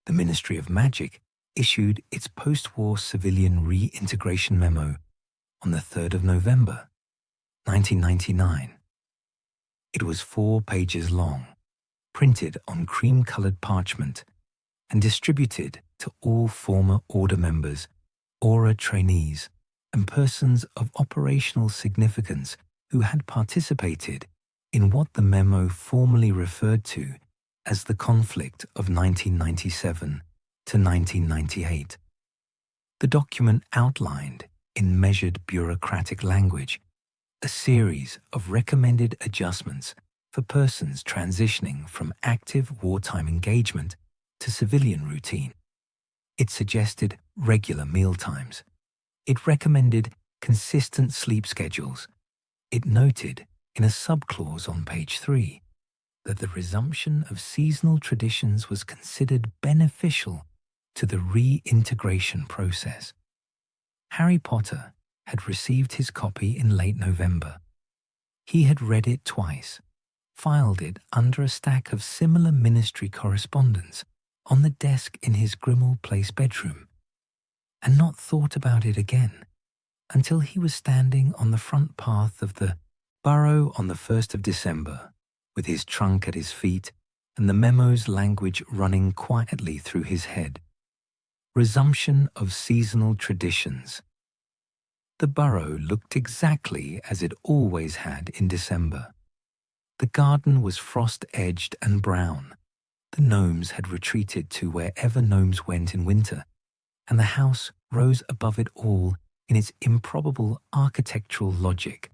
The Ministry of Magic issued its post-war civilian reintegration memo on the 3rd of November, 1999. It was 4 pages long, printed on cream-colored parchment, and distributed to all former Order members, Aura trainees, and persons of operational significance who had participated in what the memo formally referred to as the conflict of 1997 to 1998. The document outlined, in measured bureaucratic language, a series of recommended adjustments for persons transitioning from active wartime engagement to civilian routine. It suggested regular meal times. It recommended consistent sleep schedules. It noted, in a subclause on page 3, that the resumption of seasonal traditions was considered beneficial to the reintegration process. Harry Potter had received his copy in late November. He had read it twice, filed it under a stack of similar ministry correspondence on the desk in his Grimmauld Place bedroom, and not thought about it again until he was standing on the front path of the Burrow on the 1st of December, with his trunk at his feet and the memo's language running quietly through his head. Resumption of seasonal traditions. The Burrow looked exactly as it always had in December. The garden was frost-edged and brown. The gnomes had retreated to wherever gnomes went in winter, and the house rose above it all in its improbable architectural logic.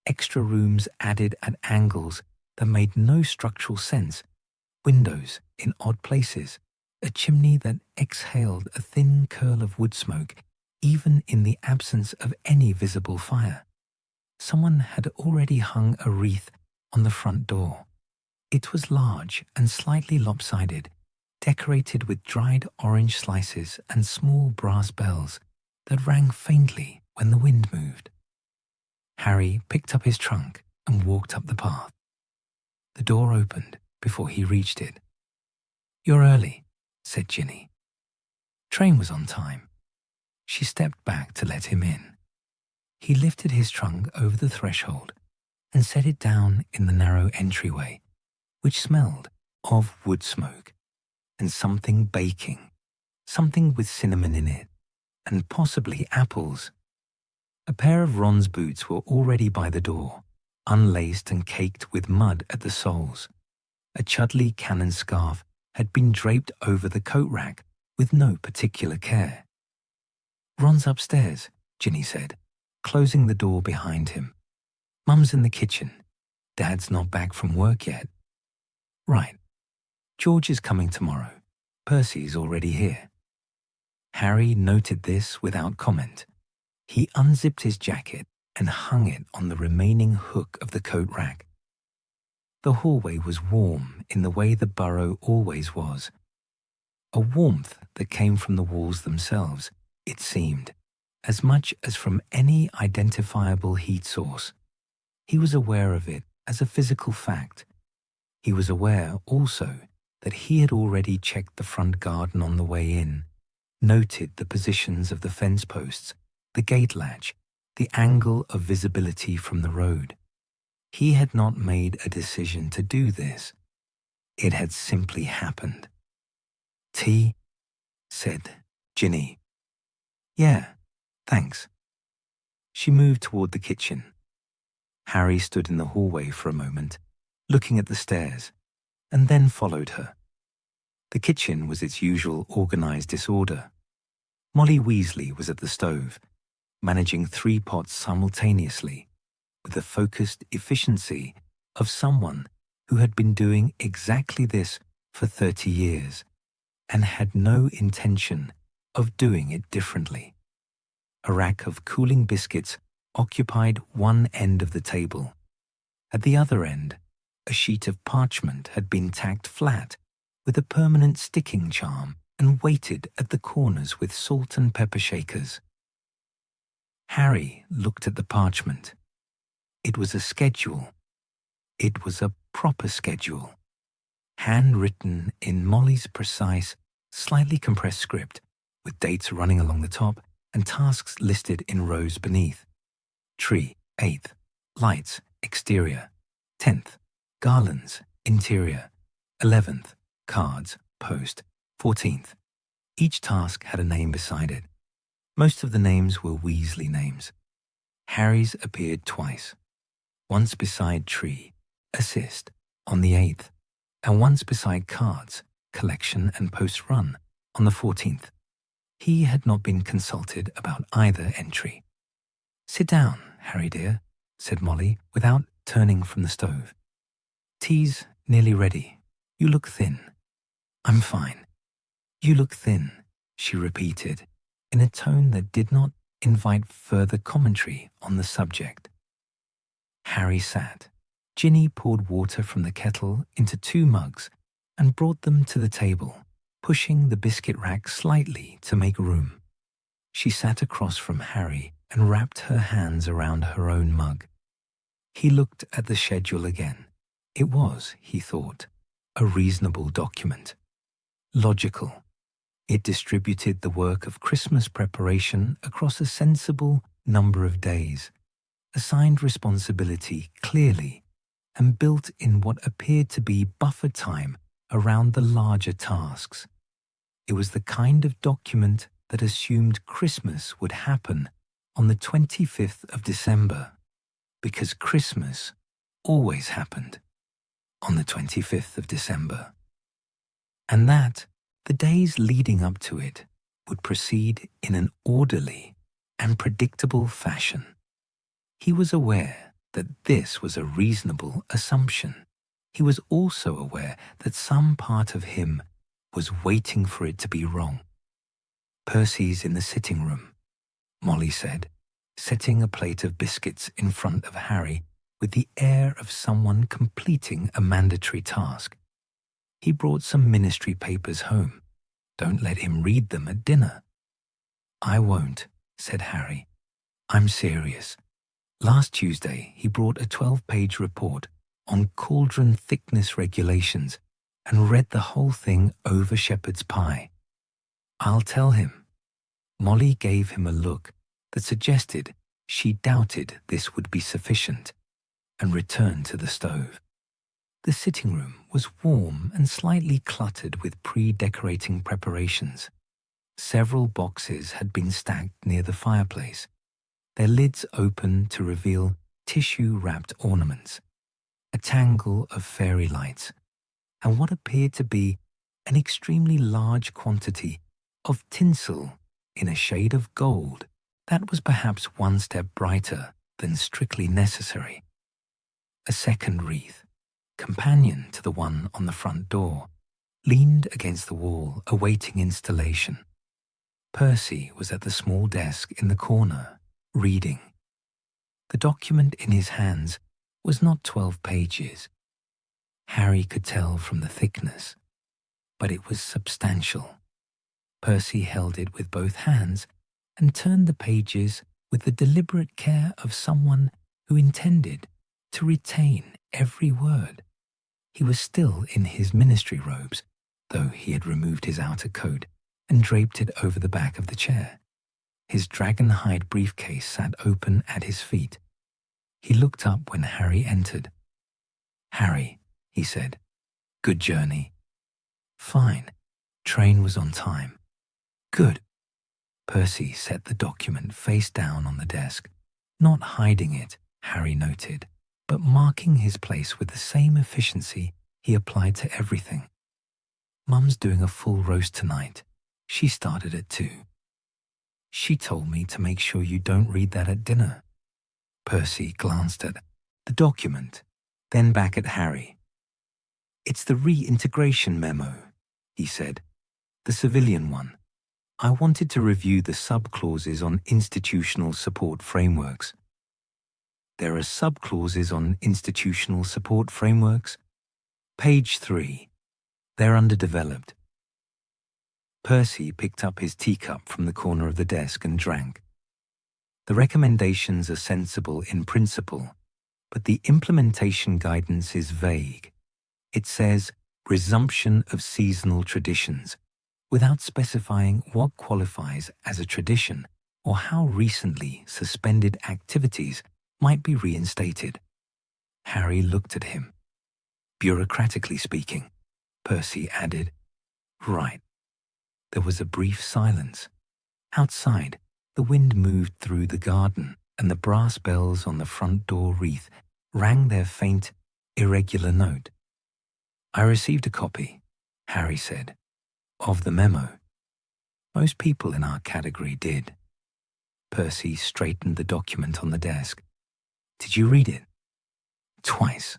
Extra rooms added at angles that made no structural sense, windows in odd places, a chimney that exhaled a thin curl of wood smoke, even in the absence of any visible fire. Someone had already hung a wreath on the front door. It was large and slightly lopsided, decorated with dried orange slices and small brass bells that rang faintly when the wind moved. Harry picked up his trunk and walked up the path. The door opened before he reached it. "You're early," said Ginny. Train was on time. She stepped back to let him in. He lifted his trunk over the threshold and set it down in the narrow entryway, which smelled of wood smoke and something baking, something with cinnamon in it, and possibly apples. A pair of Ron's boots were already by the door, unlaced and caked with mud at the soles. A Chudley cannon scarf had been draped over the coat rack with no particular care. "Ron's upstairs," Ginny said, closing the door behind him. "Mum's in the kitchen. Dad's not back from work yet." "Right. George is coming tomorrow. Percy's already here." Harry noted this without comment. He unzipped his jacket and hung it on the remaining hook of the coat rack. The hallway was warm in the way the Burrow always was. A warmth that came from the walls themselves, it seemed, as much as from any identifiable heat source. He was aware of it as a physical fact. He was aware also that he had already checked the front garden on the way in, noted the positions of the fence posts, the gate latch, the angle of visibility from the road. He had not made a decision to do this. It had simply happened. "Tea?" said Ginny. "Yeah, thanks." She moved toward the kitchen. Harry stood in the hallway for a moment, looking at the stairs, and then followed her. The kitchen was its usual organized disorder. Molly Weasley was at the stove, managing 3 pots simultaneously, with the focused efficiency of someone who had been doing exactly this for 30 years and had no intention of doing it differently. A rack of cooling biscuits occupied one end of the table. At the other end, a sheet of parchment had been tacked flat with a permanent sticking charm and weighted at the corners with salt and pepper shakers. Harry looked at the parchment. It was a schedule. It was a proper schedule, handwritten in Molly's precise, slightly compressed script with dates running along the top and tasks listed in rows beneath. Tree, 8th. Lights, exterior. 10th. Garlands, interior. 11th. Cards, post. 14th. Each task had a name beside it. Most of the names were Weasley names. Harry's appeared twice. Once beside Tree, assist, on the 8th, and once beside Cards, collection and post-run, on the 14th. He had not been consulted about either entry. "Sit down, Harry dear," said Molly, without turning from the stove. "Tea's nearly ready. You look thin." "I'm fine." "You look thin," she repeated, in a tone that did not invite further commentary on the subject. Harry sat. Ginny poured water from the kettle into 2 mugs and brought them to the table, pushing the biscuit rack slightly to make room. She sat across from Harry and wrapped her hands around her own mug. He looked at the schedule again. It was, he thought, a reasonable document. Logical. It distributed the work of Christmas preparation across a sensible number of days, assigned responsibility clearly, and built in what appeared to be buffer time around the larger tasks. It was the kind of document that assumed Christmas would happen on the 25th of December, because Christmas always happened on the 25th of December, and that the days leading up to it would proceed in an orderly and predictable fashion. He was aware that this was a reasonable assumption. He was also aware that some part of him was waiting for it to be wrong. "Percy's in the sitting room," Molly said, setting a plate of biscuits in front of Harry with the air of someone completing a mandatory task. "He brought some ministry papers home. Don't let him read them at dinner." "I won't," said Harry. "I'm serious. Last Tuesday he brought a 12-page report on cauldron thickness regulations and read the whole thing over shepherd's pie. I'll tell him." Molly gave him a look that suggested she doubted this would be sufficient, and returned to the stove. The sitting room was warm and slightly cluttered with pre-decorating preparations. Several boxes had been stacked near the fireplace, their lids open to reveal tissue-wrapped ornaments, a tangle of fairy lights, and what appeared to be an extremely large quantity of tinsel in a shade of gold that was perhaps one step brighter than strictly necessary. A second wreath, companion to the one on the front door, leaned against the wall awaiting installation. Percy was at the small desk in the corner, reading. The document in his hands was not 12 pages. Harry could tell from the thickness, but it was substantial. Percy held it with both hands and turned the pages with the deliberate care of someone who intended to retain every word. He was still in his ministry robes, though he had removed his outer coat and draped it over the back of the chair. His dragon-hide briefcase sat open at his feet. He looked up when Harry entered. "Harry," he said, "good journey." "Fine. Train was on time." "Good." Percy set the document face down on the desk, not hiding it, Harry noted, but marking his place with the same efficiency he applied to everything. "Mum's doing a full roast tonight. She started at 2. She told me to make sure you don't read that at dinner." Percy glanced at the document, then back at Harry. "It's the reintegration memo," he said, "the civilian one. I wanted to review the sub-clauses on institutional support frameworks." "There are sub-clauses on institutional support frameworks?" "Page 3. They're underdeveloped." Percy picked up his teacup from the corner of the desk and drank. "The recommendations are sensible in principle, but the implementation guidance is vague. It says resumption of seasonal traditions, without specifying what qualifies as a tradition or how recently suspended activities might be reinstated. Harry looked at him. Bureaucratically speaking, Percy added, "Right." There was a brief silence. Outside, the wind moved through the garden, and the brass bells on the front door wreath rang their faint, irregular note. "I received a copy," Harry said, "of the memo." Most people in our category did. Percy straightened the document on the desk. "Did you read it?" "Twice."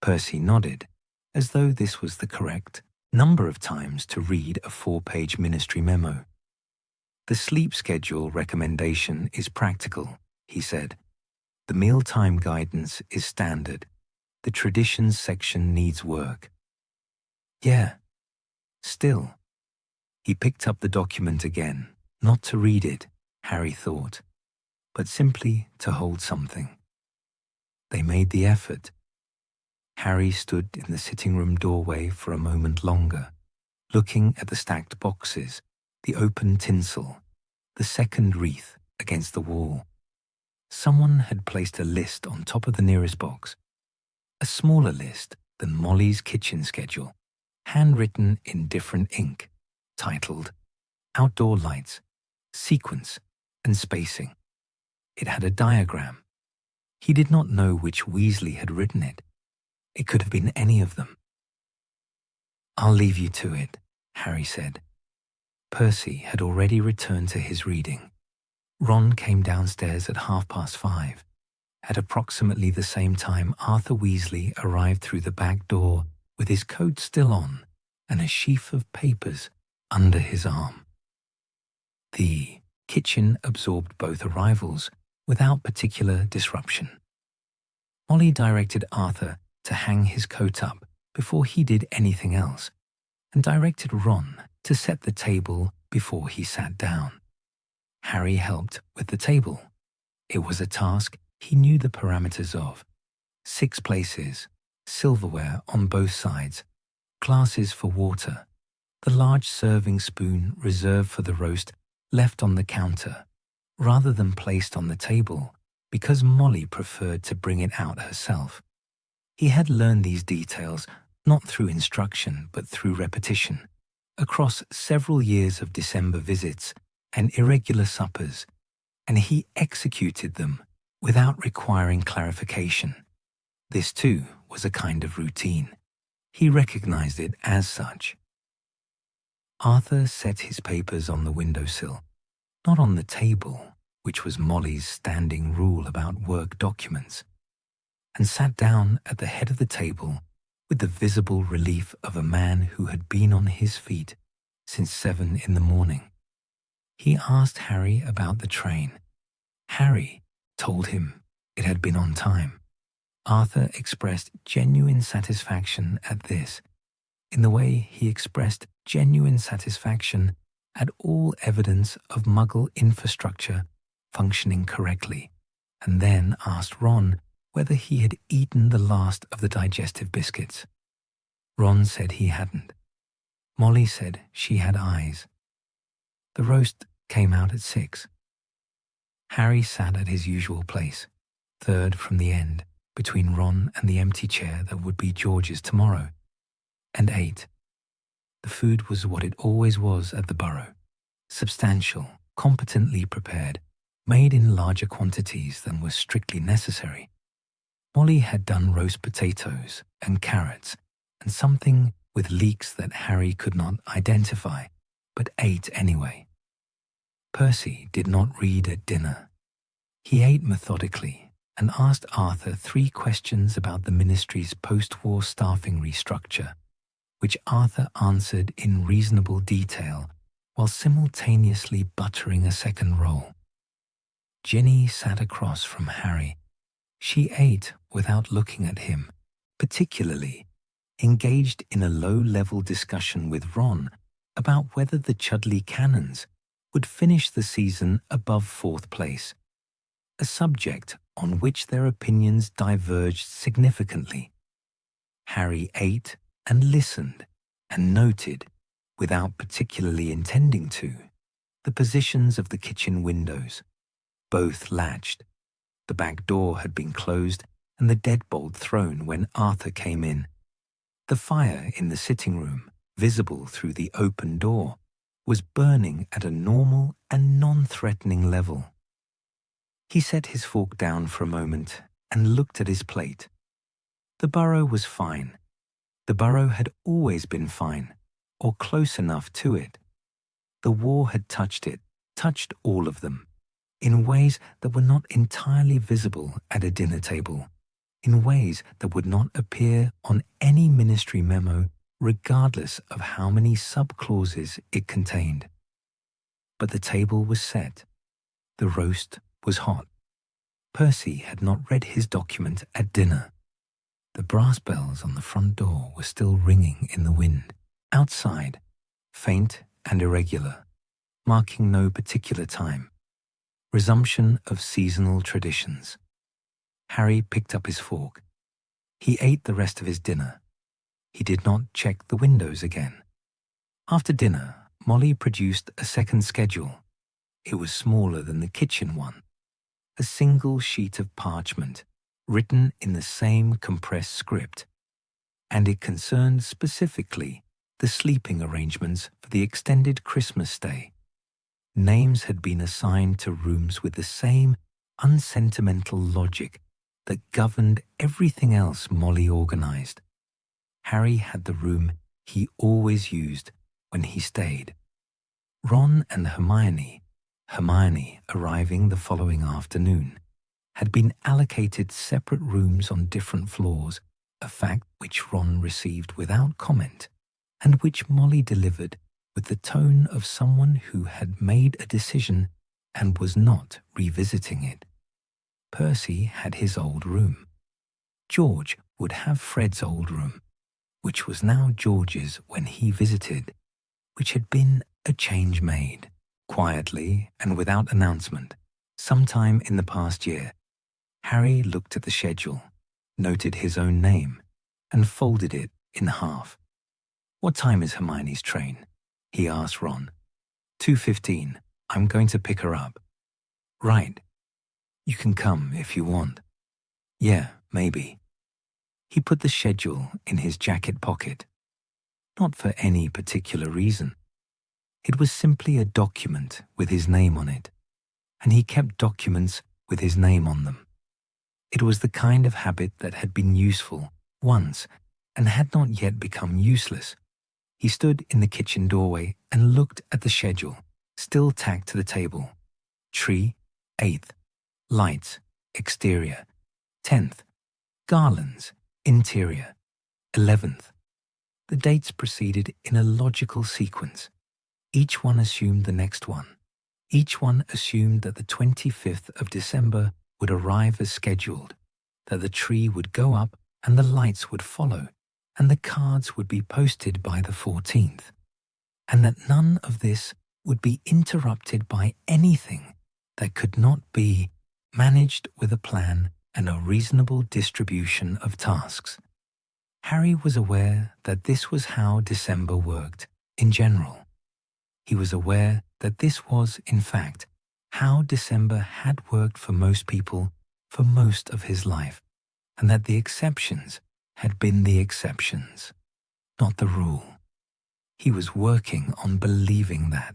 Percy nodded, as though this was the correct number of times to read a 4-page ministry memo. "The sleep schedule recommendation is practical," he said. "The mealtime guidance is standard. The traditions section needs work." "Yeah. Still." He picked up the document again, not to read it, Harry thought, but simply to hold something. They made the effort. Harry stood in the sitting room doorway for a moment longer, looking at the stacked boxes, the open tinsel, the second wreath against the wall. Someone had placed a list on top of the nearest box, a smaller list than Molly's kitchen schedule, handwritten in different ink, titled Outdoor Lights, Sequence and Spacing. It had a diagram. He did not know which Weasley had written it. It could have been any of them. "I'll leave you to it," Harry said. Percy had already returned to his reading. Ron came downstairs at 5:30. At approximately the same time, Arthur Weasley arrived through the back door with his coat still on and a sheaf of papers under his arm. The kitchen absorbed both arrivals without particular disruption. Molly directed Arthur to hang his coat up before he did anything else, and directed Ron to set the table before he sat down. Harry helped with the table. It was a task he knew the parameters of. 6 places, silverware on both sides, glasses for water, the large serving spoon reserved for the roast left on the counter, rather than placed on the table because Molly preferred to bring it out herself. He had learned these details not through instruction but through repetition, across several years of December visits and irregular suppers, and he executed them without requiring clarification. This too was a kind of routine. He recognized it as such. Arthur set his papers on the windowsill, not on the table, which was Molly's standing rule about work documents, and sat down at the head of the table with the visible relief of a man who had been on his feet since 7 in the morning. He asked Harry about the train. Harry told him it had been on time. Arthur expressed genuine satisfaction at this, in the way he expressed genuine satisfaction at all evidence of Muggle infrastructure functioning correctly, and then asked Ron whether he had eaten the last of the digestive biscuits. Ron said he hadn't. Molly said she had eyes. The roast came out at 6. Harry sat at his usual place, third from the end, between Ron and the empty chair that would be George's tomorrow, and ate. The food was what it always was at the Burrow, substantial, competently prepared, made in larger quantities than was strictly necessary. Molly had done roast potatoes and carrots and something with leeks that Harry could not identify, but ate anyway. Percy did not read at dinner. He ate methodically and asked Arthur 3 questions about the ministry's post-war staffing restructure, which Arthur answered in reasonable detail while simultaneously buttering a second roll. Ginny sat across from Harry. She ate without looking at him, particularly engaged in a low-level discussion with Ron about whether the Chudley Cannons would finish the season above 4th place, a subject on which their opinions diverged significantly. Harry ate and listened and noted without particularly intending to, the positions of the kitchen windows. Both latched. The back door had been closed and the deadbolt thrown when Arthur came in. The fire in the sitting room, visible through the open door, was burning at a normal and non-threatening level. He set his fork down for a moment and looked at his plate. The burrow was fine. The burrow had always been fine, or close enough to it. The war had touched it, touched all of them, in ways that were not entirely visible at a dinner table, in ways that would not appear on any ministry memo regardless of how many sub-clauses it contained. But the table was set. The roast was hot. Percy had not read his document at dinner. The brass bells on the front door were still ringing in the wind. Outside, faint and irregular, marking no particular time. Resumption of seasonal traditions. Harry picked up his fork. He ate the rest of his dinner. He did not check the windows again. After dinner, Molly produced a second schedule. It was smaller than the kitchen one. A single sheet of parchment, written in the same compressed script, and it concerned specifically the sleeping arrangements for the extended Christmas stay. Names had been assigned to rooms with the same unsentimental logic that governed everything else Molly organized. Harry had the room he always used when he stayed. Ron and Hermione arriving the following afternoon, had been allocated separate rooms on different floors, a fact which Ron received without comment, and which Molly delivered with the tone of someone who had made a decision and was not revisiting it. Percy had his old room. George would have Fred's old room, which was now George's when he visited, which had been a change made, quietly and without announcement, sometime in the past year. Harry looked at the schedule, noted his own name, and folded it in half. "What time is Hermione's train?" he asked Ron. 2:15. I'm going to pick her up." "Right. You can come if you want." "Yeah, maybe." He put the schedule in his jacket pocket. Not for any particular reason. It was simply a document with his name on it, and he kept documents with his name on them. It was the kind of habit that had been useful once and had not yet become useless. He stood in the kitchen doorway and looked at the schedule, still tacked to the table. Tree, 8th. Lights, exterior. 10th. Garlands, interior. 11th. The dates proceeded in a logical sequence. Each one assumed the next one. Each one assumed that the 25th of December would arrive as scheduled, that the tree would go up and the lights would follow, and the cards would be posted by the 14th, and that none of this would be interrupted by anything that could not be managed with a plan and a reasonable distribution of tasks. Harry was aware that this was how December worked in general. He was aware that this was, in fact, how December had worked for most people for most of his life, and that the exceptions had been the exceptions, not the rule. He was working on believing that.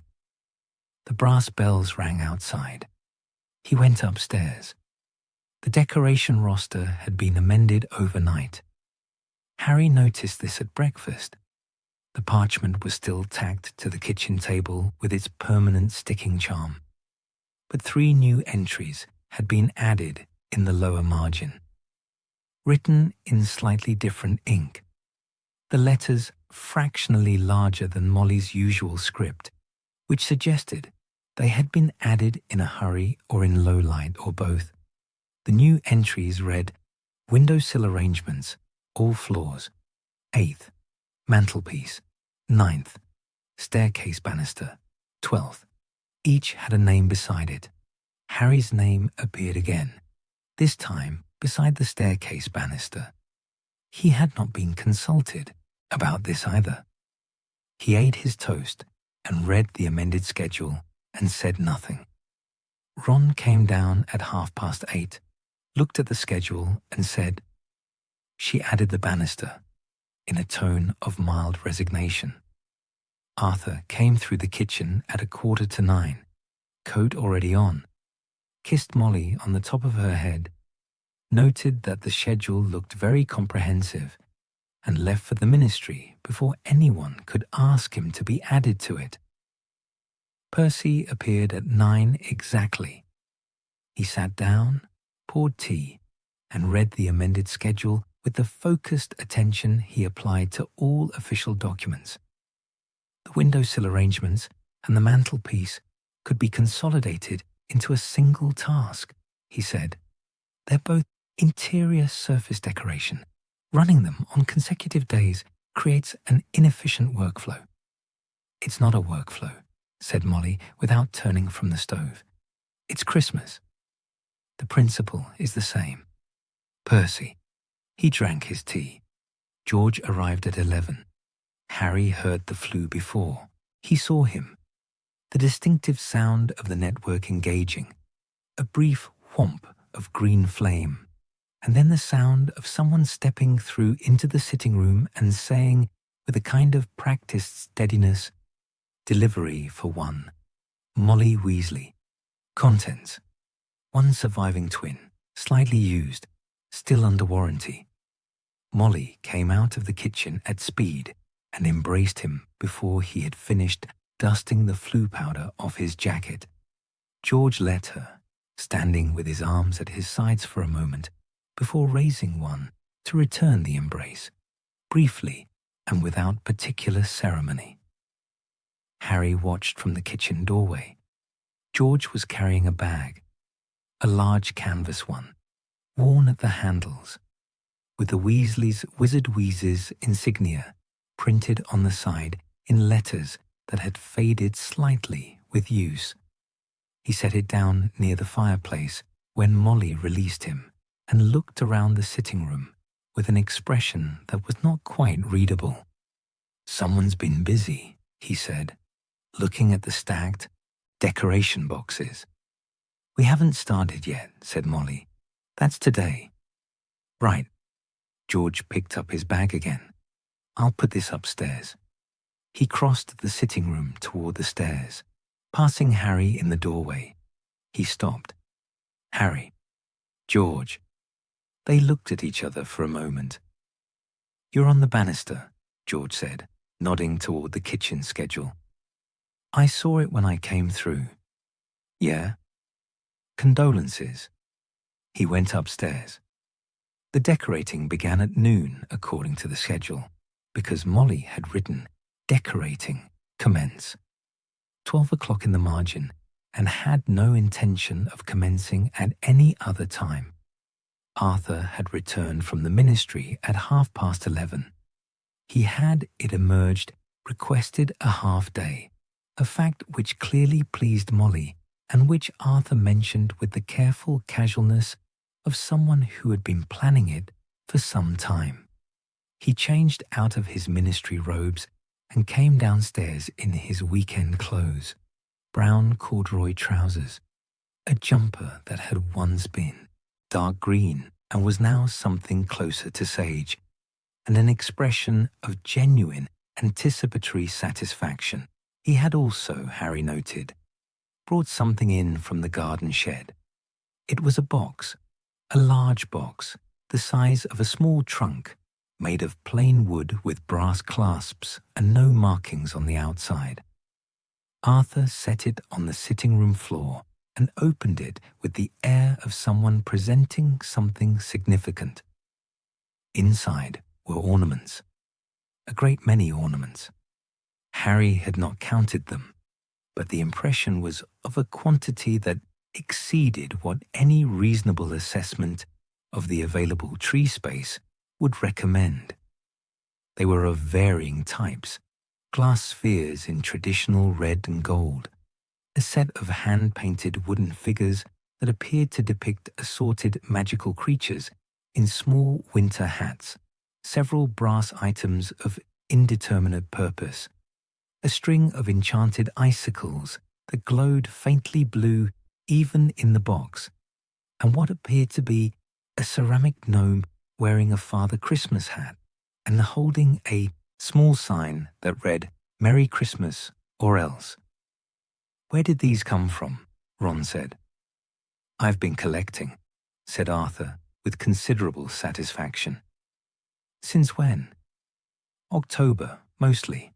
The brass bells rang outside. He went upstairs. The decoration roster had been amended overnight. Harry noticed this at breakfast. The parchment was still tacked to the kitchen table with its permanent sticking charm. But 3 new entries had been added in the lower margin, written in slightly different ink. The letters fractionally larger than Molly's usual script, which suggested they had been added in a hurry or in low light or both. The new entries read, "Windowsill arrangements, all floors. 8th. Mantelpiece. 9th. Staircase banister. 12th. Each had a name beside it. Harry's name appeared again, this time beside the staircase banister. He had not been consulted about this either. He ate his toast and read the amended schedule and said nothing. Ron came down at 8:30, looked at the schedule and said, "She added the banister," in a tone of mild resignation. Arthur came through the kitchen at 8:45, coat already on, kissed Molly on the top of her head, noted that the schedule looked very comprehensive, and left for the ministry before anyone could ask him to be added to it. Percy appeared at 9 exactly. He sat down, poured tea, and read the amended schedule with the focused attention he applied to all official documents. The windowsill arrangements and the mantelpiece could be consolidated into a single task, he said. They're both interior surface decoration. Running them on consecutive days creates an inefficient workflow. It's not a workflow, said Molly without turning from the stove. It's Christmas. The principle is the same. Percy. He drank his tea. George arrived at 11. Harry heard the flue before. He saw him. The distinctive sound of the network engaging. A brief whomp of green flame. And then the sound of someone stepping through into the sitting room and saying, with a kind of practiced steadiness, "Delivery for one. Molly Weasley. Contents. One surviving twin, slightly used, still under warranty." Molly came out of the kitchen at speed and embraced him before he had finished dusting the flue powder off his jacket. George let her, standing with his arms at his sides for a moment, before raising one to return the embrace, briefly and without particular ceremony. Harry watched from the kitchen doorway. George was carrying a bag, a large canvas one, worn at the handles, with the Weasleys' Wizard Wheezes insignia printed on the side in letters that had faded slightly with use. He set it down near the fireplace when Molly released him and looked around the sitting room with an expression that was not quite readable. "Someone's been busy," he said, looking at the stacked decoration boxes. "We haven't started yet," said Molly. "That's today." "Right." George picked up his bag again. "I'll put this upstairs." He crossed the sitting room toward the stairs. Passing Harry in the doorway, he stopped. "Harry. George." They looked at each other for a moment. "You're on the banister," George said, nodding toward the kitchen schedule. "I saw it when I came through." "Yeah?" "Condolences." He went upstairs. The decorating began at noon, according to the schedule, because Molly had written, "Decorating, commence." 12 o'clock in the margin, and had no intention of commencing at any other time. Arthur had returned from the ministry at 11:30. He had, it emerged, requested a half-day, a fact which clearly pleased Molly and which Arthur mentioned with the careful casualness of someone who had been planning it for some time. He changed out of his ministry robes and came downstairs in his weekend clothes, brown corduroy trousers, a jumper that had once been dark green and was now something closer to sage, and an expression of genuine anticipatory satisfaction. He had also, Harry noted, brought something in from the garden shed. It was a box, a large box, the size of a small trunk, made of plain wood with brass clasps and no markings on the outside. Arthur set it on the sitting room floor and opened it with the air of someone presenting something significant. Inside were ornaments, a great many ornaments. Harry had not counted them, but the impression was of a quantity that exceeded what any reasonable assessment of the available tree space would recommend. They were of varying types, glass spheres in traditional red and gold, a set of hand-painted wooden figures that appeared to depict assorted magical creatures in small winter hats, several brass items of indeterminate purpose, a string of enchanted icicles that glowed faintly blue even in the box, and what appeared to be a ceramic gnome wearing a Father Christmas hat and holding a small sign that read, "Merry Christmas, or else." "Where did these come from?" Ron said. "I've been collecting," said Arthur with considerable satisfaction. "Since when?" "October, mostly.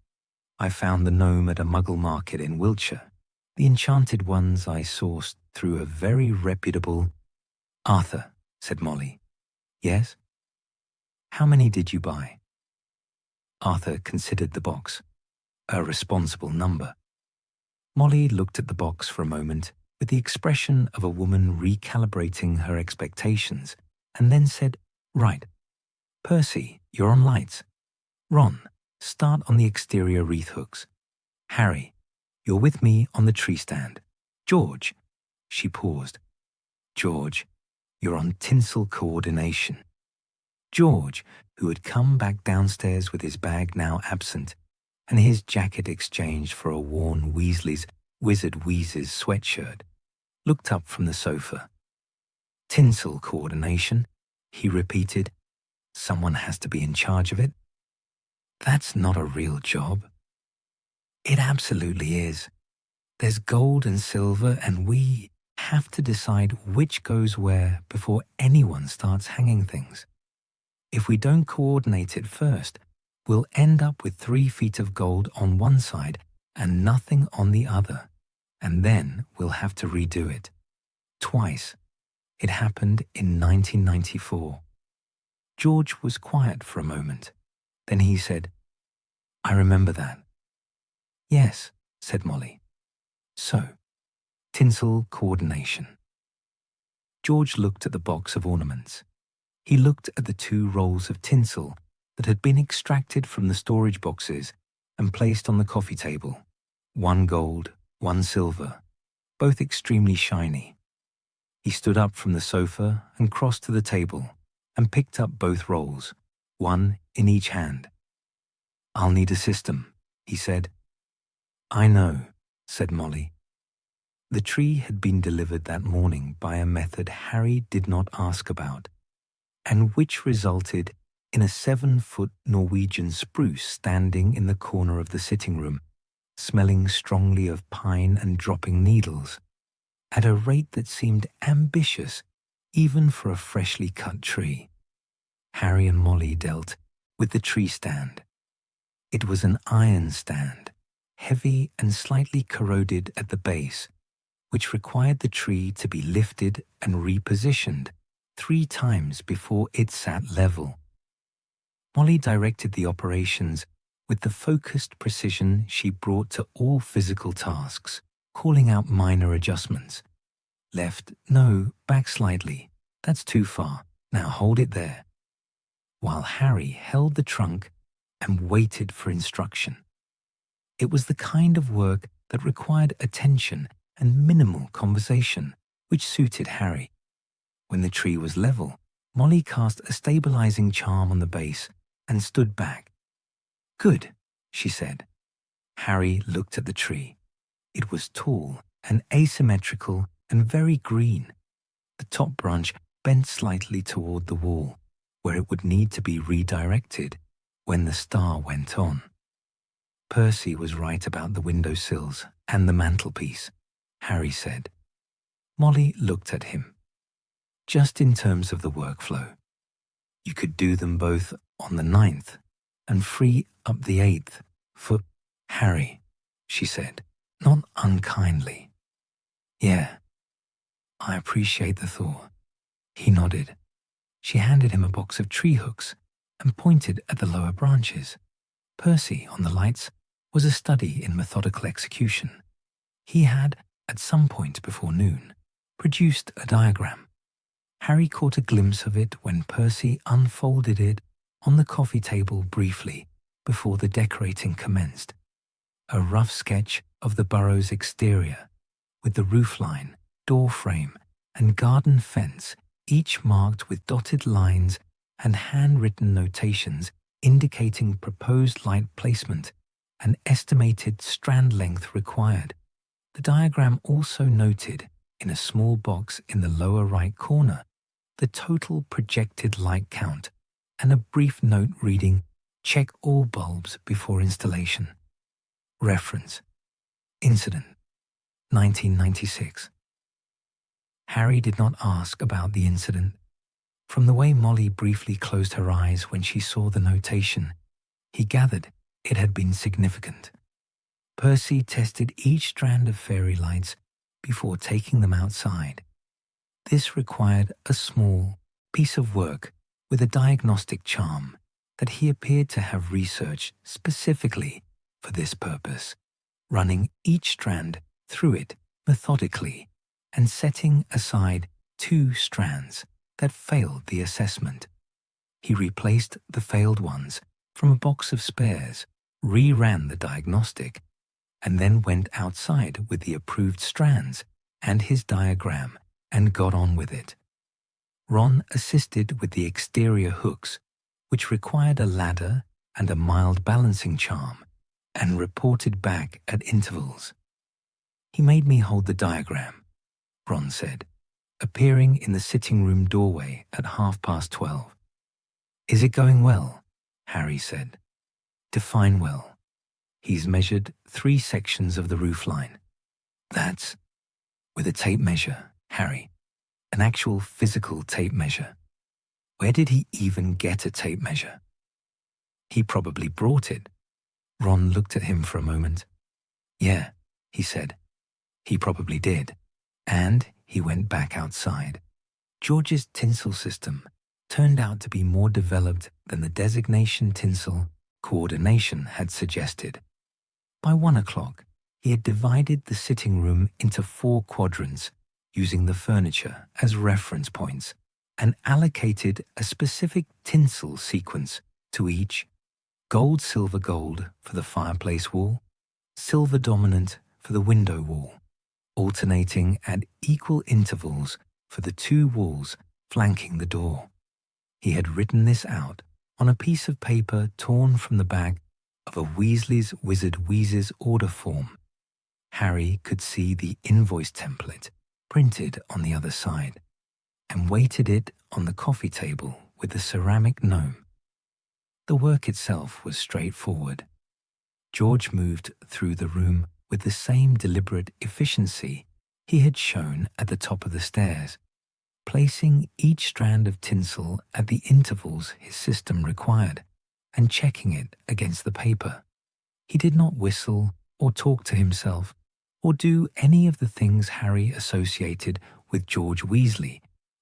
I found the gnome at a muggle market in Wiltshire. The enchanted ones I sourced through a very reputable—" "Arthur," said Molly. "Yes?" "How many did you buy?" Arthur considered the box. A responsible number. Molly looked at the box for a moment with the expression of a woman recalibrating her expectations, and then said, "Right. Percy, you're on lights. Ron, start on the exterior wreath hooks. Harry, you're with me on the tree stand. George," she paused. "George, you're on tinsel coordination." George, who had come back downstairs with his bag now absent, and his jacket exchanged for a worn Weasley's Wizard Wheezes sweatshirt, looked up from the sofa. "Tinsel coordination," he repeated. "Someone has to be in charge of it." "That's not a real job." "It absolutely is. There's gold and silver, and we have to decide which goes where before anyone starts hanging things. If we don't coordinate it first, we'll end up with 3 feet of gold on one side and nothing on the other, and then we'll have to redo it. Twice. It happened in 1994. George was quiet for a moment. Then he said, "I remember that." "Yes," said Molly. "So, tinsel coordination." George looked at the box of ornaments. He looked at the 2 rolls of tinsel that had been extracted from the storage boxes and placed on the coffee table. 1 gold, 1 silver, both extremely shiny. He stood up from the sofa and crossed to the table and picked up both rolls, 1 in each hand. "I'll need a system," he said. "I know," said Molly. The tree had been delivered that morning by a method Harry did not ask about, and which resulted in a 7-foot Norwegian spruce standing in the corner of the sitting room, smelling strongly of pine and dropping needles, at a rate that seemed ambitious even for a freshly cut tree. Harry and Molly dealt with the tree stand. It was an iron stand, heavy and slightly corroded at the base, which required the tree to be lifted and repositioned 3 times before it sat level. Molly directed the operations with the focused precision she brought to all physical tasks, calling out minor adjustments. "Left, no, back slightly. That's too far. Now hold it there." While Harry held the trunk and waited for instruction. It was the kind of work that required attention and minimal conversation, which suited Harry. When the tree was level, Molly cast a stabilizing charm on the base and stood back. "Good," she said. Harry looked at the tree. It was tall and asymmetrical and very green. The top branch bent slightly toward the wall, where it would need to be redirected when the star went on. Percy was right about the windowsills and the mantelpiece, Harry said. Molly looked at him. Just in terms of the workflow, you could do them both on the 9th and free up the 8th for Harry, she said, not unkindly. Yeah, I appreciate the thought. He nodded. She handed him a box of tree hooks and pointed at the lower branches. Percy, on the lights, was a study in methodical execution. He had, at some point before noon, produced a diagram. Harry caught a glimpse of it when Percy unfolded it on the coffee table briefly before the decorating commenced. A rough sketch of the burrow's exterior, with the roofline, door frame, and garden fence, each marked with dotted lines and handwritten notations indicating proposed light placement and estimated strand length required. The diagram also noted, in a small box in the lower right corner, the total projected light count and a brief note reading, "Check all bulbs before installation." Reference: Incident, 1996. Harry did not ask about the incident. From the way Molly briefly closed her eyes when she saw the notation, he gathered it had been significant. Percy tested each strand of fairy lights before taking them outside. This required a small piece of work with a diagnostic charm that he appeared to have researched specifically for this purpose, running each strand through it methodically and setting aside 2 strands that failed the assessment. He replaced the failed ones from a box of spares, re-ran the diagnostic, and then went outside with the approved strands and his diagram and got on with it. Ron assisted with the exterior hooks, which required a ladder and a mild balancing charm, and reported back at intervals. "He made me hold the diagram," Ron said, appearing in the sitting room doorway at 12:30. "Is it going well?" Harry said. "Define well." "He's measured 3 sections of the roofline." "That's..." "With a tape measure, Harry. An actual physical tape measure." "Where did he even get a tape measure?" "He probably brought it." Ron looked at him for a moment. "Yeah," he said. "He probably did." And he went back outside. George's tinsel system turned out to be more developed than the designation tinsel coordination had suggested. By 1 o'clock, he had divided the sitting room into 4 quadrants, using the furniture as reference points, and allocated a specific tinsel sequence to each: gold, silver, gold for the fireplace wall, silver dominant for the window wall, alternating at equal intervals for the 2 walls flanking the door. He had written this out on a piece of paper torn from the back of a Weasley's Wizard Wheezes order form. Harry could see the invoice template printed on the other side, and weighted it on the coffee table with the ceramic gnome. The work itself was straightforward. George moved through the room with the same deliberate efficiency he had shown at the top of the stairs, placing each strand of tinsel at the intervals his system required, and checking it against the paper. He did not whistle or talk to himself, or do any of the things Harry associated with George Weasley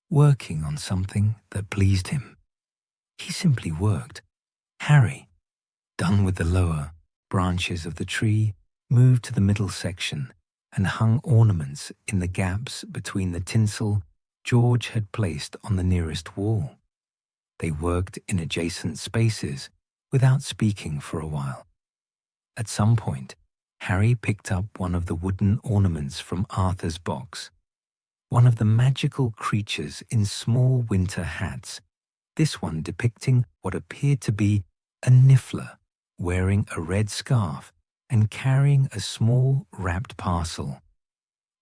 working on something that pleased him. He simply worked. Harry, done with the lower branches of the tree, moved to the middle section and hung ornaments in the gaps between the tinsel George had placed on the nearest wall. They worked in adjacent spaces without speaking for a while. At some point, Harry picked up one of the wooden ornaments from Arthur's box, one of the magical creatures in small winter hats, this one depicting what appeared to be a niffler wearing a red scarf and carrying a small wrapped parcel,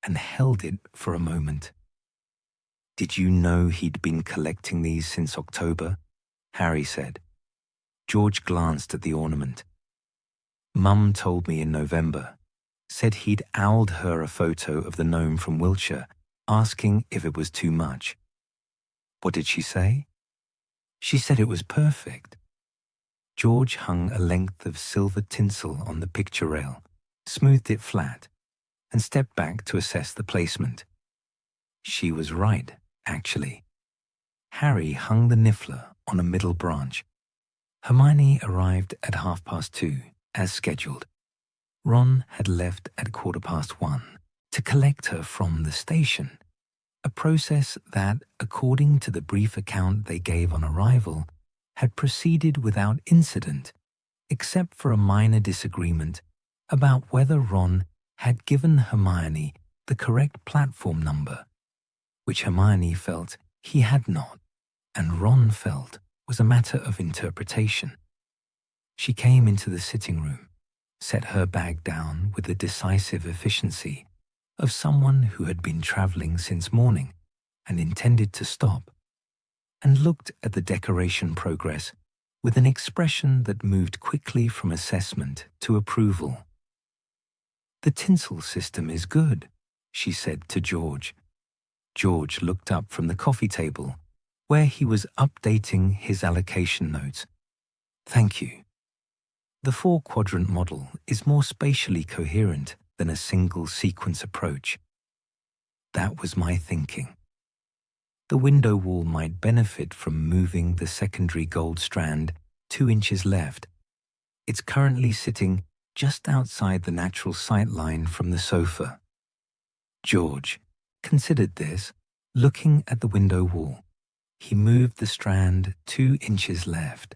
and held it for a moment. "Did you know he'd been collecting these since October?" Harry said. George glanced at the ornament. "Mum told me in November. Said he'd owled her a photo of the gnome from Wiltshire, asking if it was too much." "What did she say?" "She said it was perfect." George hung a length of silver tinsel on the picture rail, smoothed it flat, and stepped back to assess the placement. She was right, actually. Harry hung the niffler on a middle branch. Hermione arrived at 2:30, as scheduled. Ron had left at 1:15 to collect her from the station, a process that, according to the brief account they gave on arrival, had proceeded without incident, except for a minor disagreement about whether Ron had given Hermione the correct platform number, which Hermione felt he had not, and Ron felt was a matter of interpretation. She came into the sitting room, set her bag down with the decisive efficiency of someone who had been traveling since morning and intended to stop, and looked at the decoration progress with an expression that moved quickly from assessment to approval. "The tinsel system is good," she said to George. George looked up from the coffee table, where he was updating his allocation notes. "Thank you. The 4-quadrant model is more spatially coherent than a single sequence approach." That was my thinking. The window wall might benefit from moving the secondary gold strand 2 inches left. It's currently sitting just outside the natural sight line from the sofa. George considered this, looking at the window wall. He moved the strand 2 inches left.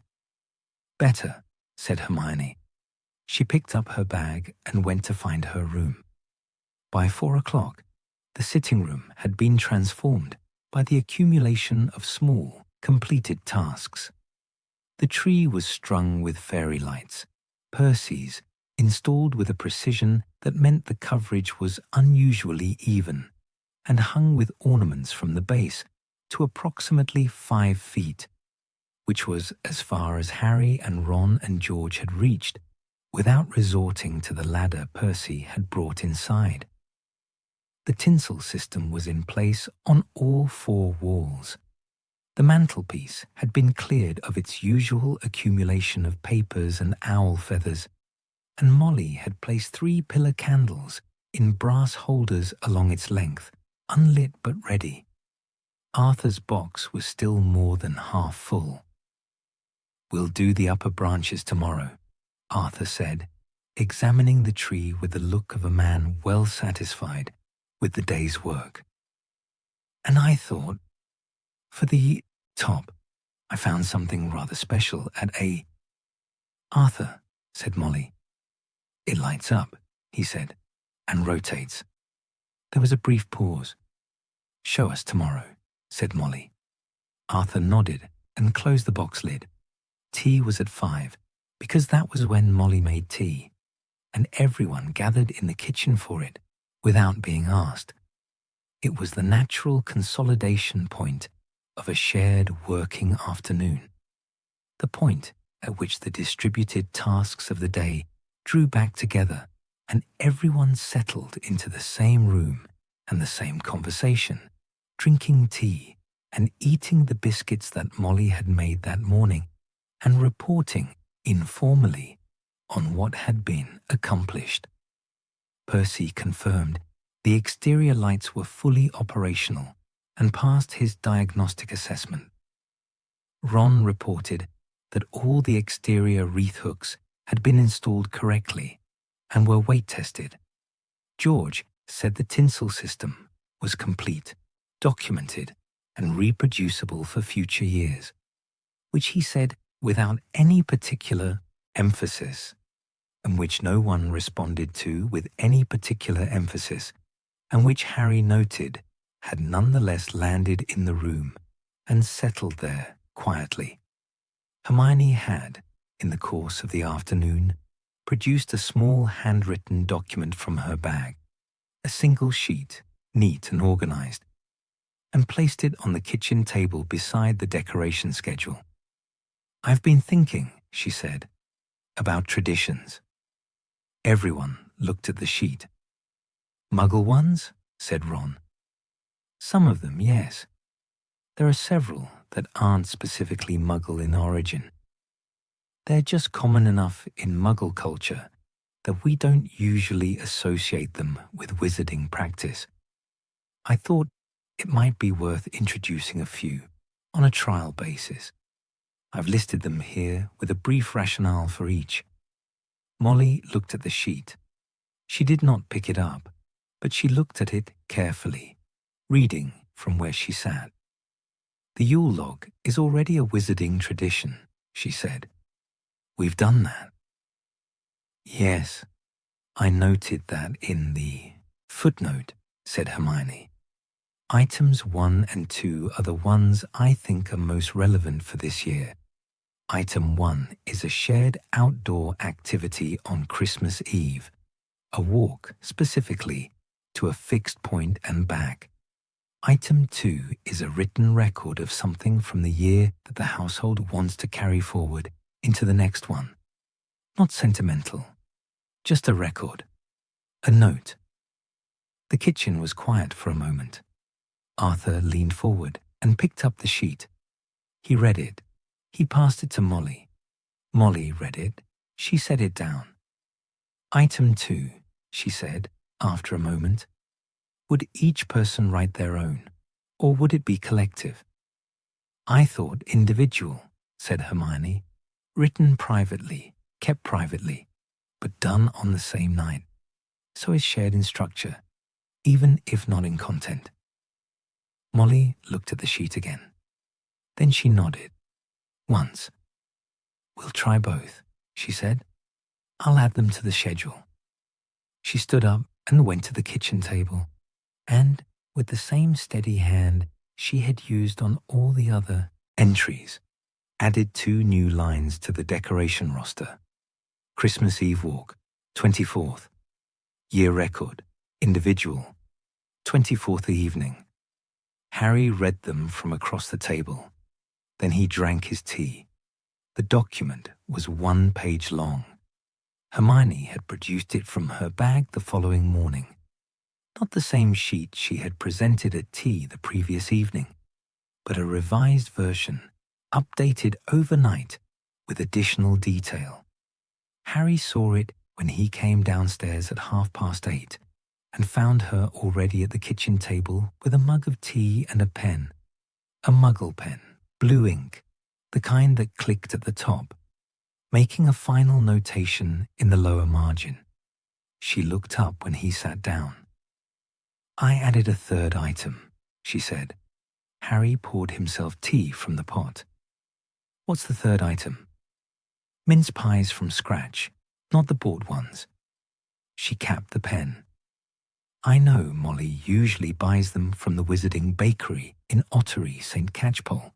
"Better," said Hermione. She picked up her bag and went to find her room. By 4 o'clock, the sitting room had been transformed by the accumulation of small, completed tasks. The tree was strung with fairy lights, Percy's, installed with a precision that meant the coverage was unusually even, and hung with ornaments from the base to approximately 5 feet, which was as far as Harry and Ron and George had reached without resorting to the ladder Percy had brought inside. The tinsel system was in place on all 4 walls. The mantelpiece had been cleared of its usual accumulation of papers and owl feathers, and Molly had placed 3 pillar candles in brass holders along its length, unlit but ready. Arthur's box was still more than half full. "We'll do the upper branches tomorrow," Arthur said, examining the tree with the look of a man well satisfied with the day's work. "And I thought, for the top, I found something rather special at a—" "Arthur," said Molly. "It lights up," he said, "and rotates." There was a brief pause. "Show us tomorrow," said Molly. Arthur nodded and closed the box lid. Tea was at 5, because that was when Molly made tea, and everyone gathered in the kitchen for it without being asked. It was the natural consolidation point of a shared working afternoon, the point at which the distributed tasks of the day drew back together and everyone settled into the same room and the same conversation, drinking tea and eating the biscuits that Molly had made that morning and reporting informally on what had been accomplished. Percy confirmed the exterior lights were fully operational and passed his diagnostic assessment. Ron reported that all the exterior wreath hooks had been installed correctly and were weight tested. George said the tinsel system was complete, documented, and reproducible for future years, which he said without any particular emphasis, and which no one responded to with any particular emphasis, and which Harry noted had nonetheless landed in the room and settled there quietly. Hermione had, in the course of the afternoon, produced a small handwritten document from her bag, a single sheet, neat and organized, and placed it on the kitchen table beside the decoration schedule. "I've been thinking," she said, "about traditions." Everyone looked at the sheet. "Muggle ones?" said Ron. "Some of them, yes. There are several that aren't specifically Muggle in origin. They're just common enough in Muggle culture that we don't usually associate them with wizarding practice. I thought it might be worth introducing a few on a trial basis. I've listed them here with a brief rationale for each." Molly looked at the sheet. She did not pick it up, but she looked at it carefully, reading from where she sat. "The Yule log is already a wizarding tradition," she said. "We've done that." "Yes, I noted that in the footnote," said Hermione. "Items 1 and 2 are the ones I think are most relevant for this year. Item 1 is a shared outdoor activity on Christmas Eve, a walk specifically to a fixed point and back. Item 2 is a written record of something from the year that the household wants to carry forward into the next one. Not sentimental, just a record, a note. The kitchen was quiet for a moment. Arthur leaned forward and picked up the sheet. He read it. He passed it to Molly. Molly read it. She set it down. Item 2, she said, after a moment. Would each person write their own, or would it be collective? I thought individual, said Hermione. Written privately, kept privately, but done on the same night. So it's shared in structure, even if not in content. Molly looked at the sheet again. Then she nodded. Once. We'll try both, she said. I'll add them to the schedule. She stood up and went to the kitchen table, and, with the same steady hand she had used on all the other entries, added 2 new lines to the decoration roster. Christmas Eve walk, 24th. Year record, individual, 24th evening. Harry read them from across the table. Then he drank his tea. The document was 1 page long. Hermione had produced it from her bag the following morning. Not the same sheet she had presented at tea the previous evening, but a revised version, updated overnight with additional detail. Harry saw it when he came downstairs at 8:30 and found her already at the kitchen table with a mug of tea and a pen. A Muggle pen, blue ink, the kind that clicked at the top, making a final notation in the lower margin. She looked up when he sat down. I added a 3rd item, she said. Harry poured himself tea from the pot. What's the 3rd item? Mince pies from scratch, not the bought ones. She capped the pen. I know Molly usually buys them from the Wizarding Bakery in Ottery, St. Catchpole,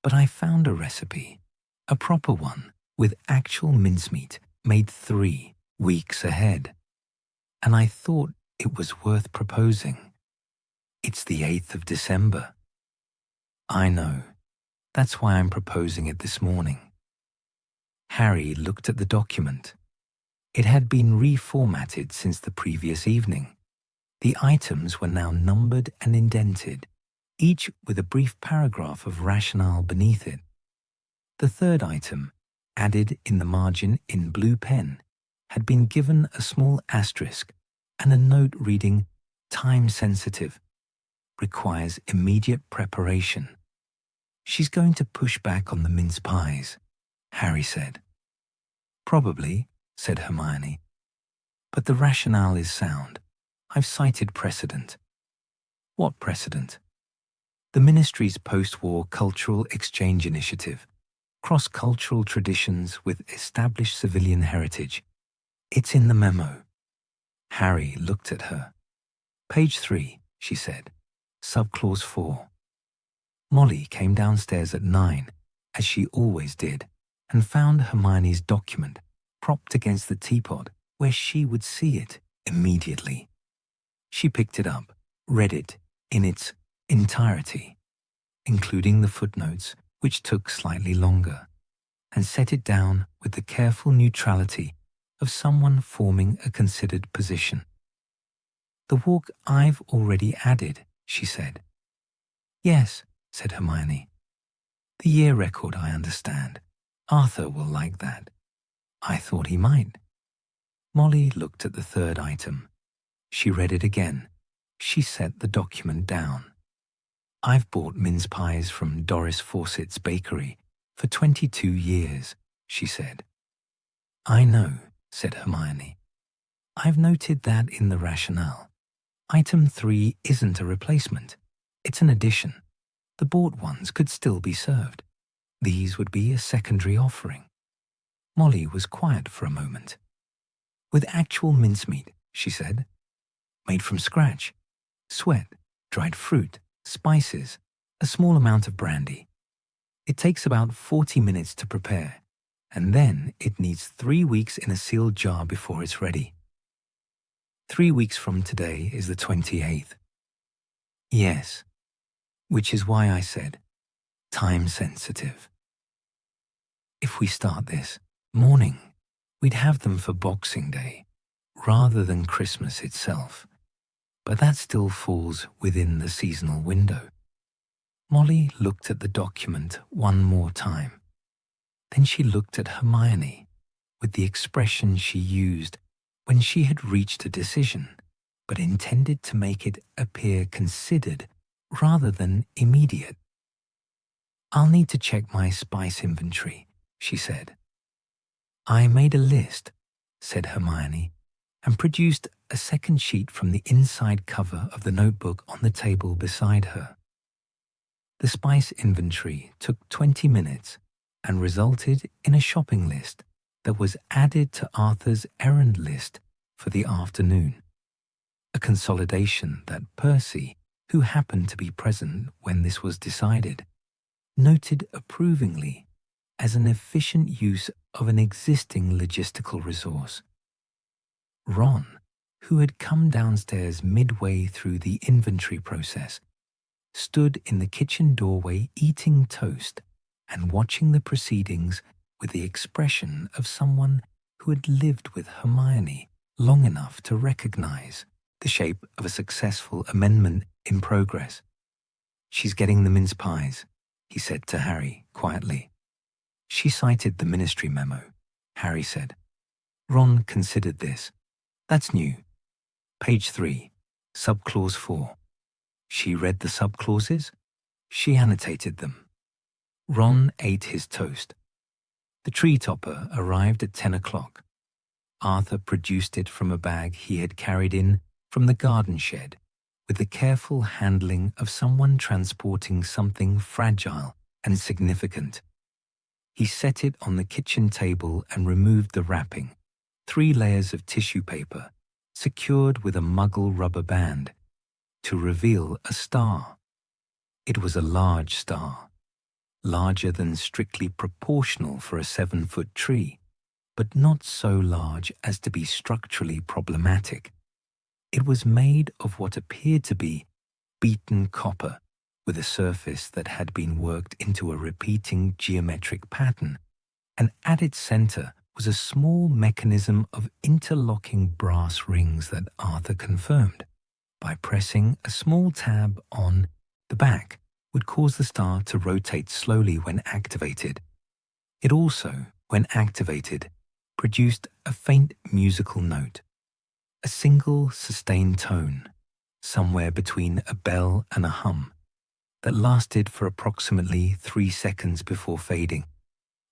but I found a recipe, a proper one, with actual mincemeat made 3 weeks ahead. And I thought it was worth proposing. It's the 8th of December. I know. That's why I'm proposing it this morning. Harry looked at the document. It had been reformatted since the previous evening. The items were now numbered and indented, each with a brief paragraph of rationale beneath it. The 3rd item, added in the margin in blue pen, had been given a small asterisk and a note reading, time sensitive, requires immediate preparation. She's going to push back on the mince pies, Harry said. Probably, said Hermione. But the rationale is sound. I've cited precedent. What precedent? The Ministry's post-war cultural exchange initiative, cross-cultural traditions with established civilian heritage. It's in the memo. Harry looked at her. Page 3, she said, subclause 4. Molly came downstairs at 9, as she always did, and found Hermione's document propped against the teapot where she would see it immediately. She picked it up, read it in its entirety, including the footnotes, which took slightly longer, and set it down with the careful neutrality of someone forming a considered position. The walk I've already added, she said. Yes, said Hermione. The year record, I understand. Arthur will like that. I thought he might. Molly looked at the 3rd item. She read it again. She set the document down. I've bought mince pies from Doris Fawcett's bakery for 22 years, she said. I know, said Hermione. I've noted that in the rationale. Item 3 isn't a replacement. It's an addition. The bought ones could still be served. These would be a secondary offering. Molly was quiet for a moment. With actual mincemeat, she said. Made from scratch. Sweat, dried fruit, spices, a small amount of brandy. It takes about 40 minutes to prepare, and then it needs 3 weeks in a sealed jar before it's ready. 3 weeks from today is the 28th. Yes, which is why I said time sensitive. If we start this morning, we'd have them for Boxing Day rather than Christmas itself, but that still falls within the seasonal window. Molly looked at the document one more time. Then she looked at Hermione with the expression she used when she had reached a decision, but intended to make it appear considered rather than immediate. "I'll need to check my spice inventory," she said. "I made a list," said Hermione, and produced a second sheet from the inside cover of the notebook on the table beside her. The spice inventory took 20 minutes and resulted in a shopping list that was added to Arthur's errand list for the afternoon, a consolidation that Percy, who happened to be present when this was decided, noted approvingly as an efficient use of an existing logistical resource. Ron, who had come downstairs midway through the inventory process, stood in the kitchen doorway eating toast and watching the proceedings with the expression of someone who had lived with Hermione long enough to recognize the shape of a successful amendment in progress. "She's getting the mince pies," he said to Harry quietly. "She cited the ministry memo," Harry said. Ron considered this. "That's new. Page 3, subclause 4. She read the subclauses. She annotated them." Ron ate his toast. The tree topper arrived at 10 o'clock. Arthur produced it from a bag he had carried in from the garden shed with the careful handling of someone transporting something fragile and significant. He set it on the kitchen table and removed the wrapping, 3 layers of tissue paper, secured with a Muggle rubber band, to reveal a star. It was a large star, larger than strictly proportional for a 7-foot tree, but not so large as to be structurally problematic. It was made of what appeared to be beaten copper, with a surface that had been worked into a repeating geometric pattern, and at its center was a small mechanism of interlocking brass rings that Arthur confirmed by pressing a small tab on the back would cause the star to rotate slowly when activated. It also, when activated, produced a faint musical note, a single sustained tone, somewhere between a bell and a hum, that lasted for approximately 3 seconds before fading.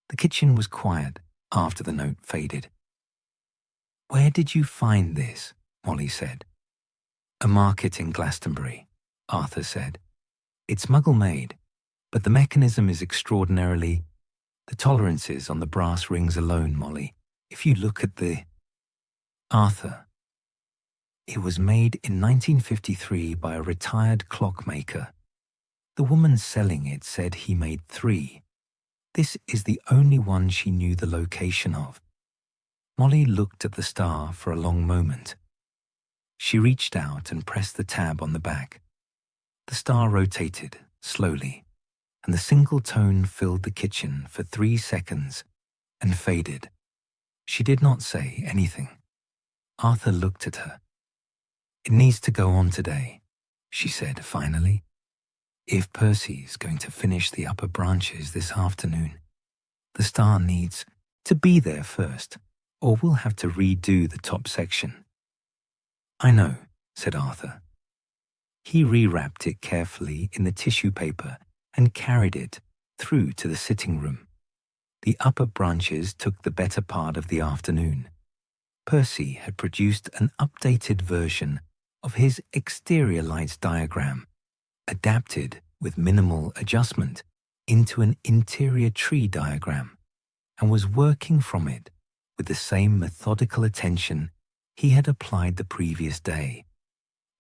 The kitchen was quiet after the note faded. "Where did you find this?" Molly said. "A market in Glastonbury," Arthur said. "It's Muggle-made, but the mechanism is extraordinarily... The tolerances on the brass rings alone, Molly. If you look at the..." "Arthur, it was made in 1953 by a retired clockmaker. The woman selling it said he made 3. This is the only one she knew the location of." Molly looked at the star for a long moment. She reached out and pressed the tab on the back. The star rotated slowly, and the single tone filled the kitchen for 3 seconds and faded. She did not say anything. Arthur looked at her. "It needs to go on today," she said finally. "If Percy's going to finish the upper branches this afternoon, the star needs to be there first, or we'll have to redo the top section." "I know," said Arthur. He rewrapped it carefully in the tissue paper and carried it through to the sitting room. The upper branches took the better part of the afternoon. Percy had produced an updated version of his exterior lights diagram, adapted with minimal adjustment into an interior tree diagram, and was working from it with the same methodical attention he had applied the previous day.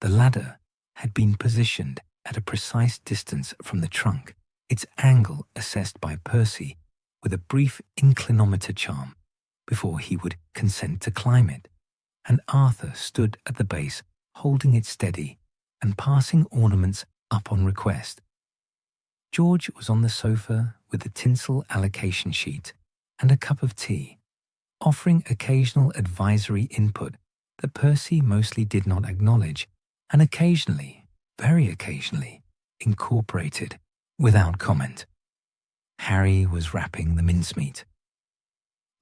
The ladder had been positioned at a precise distance from the trunk its angle assessed by Percy with a brief inclinometer charm before he would consent to climb it, and Arthur stood at the base holding it steady and passing ornaments up on request. George was on the sofa with a tinsel allocation sheet and a cup of tea, offering occasional advisory input that Percy mostly did not acknowledge and occasionally, very occasionally, incorporated without comment. Harry was wrapping the mincemeat.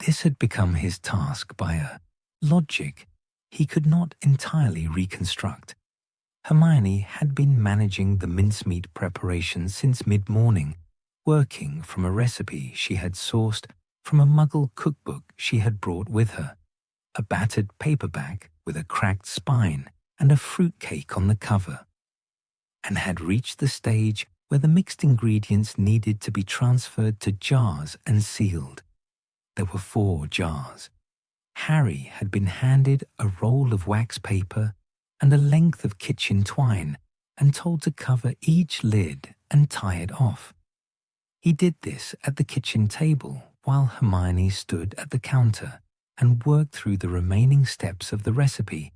This had become his task by a logic he could not entirely reconstruct. Hermione had been managing the mincemeat preparation since mid-morning, working from a recipe she had sourced from a Muggle cookbook she had brought with her, a battered paperback with a cracked spine and a fruitcake on the cover, and had reached the stage where the mixed ingredients needed to be transferred to jars and sealed. There were 4 jars. Harry had been handed a roll of wax paper and a length of kitchen twine and told to cover each lid and tie it off. He did this at the kitchen table while Hermione stood at the counter and worked through the remaining steps of the recipe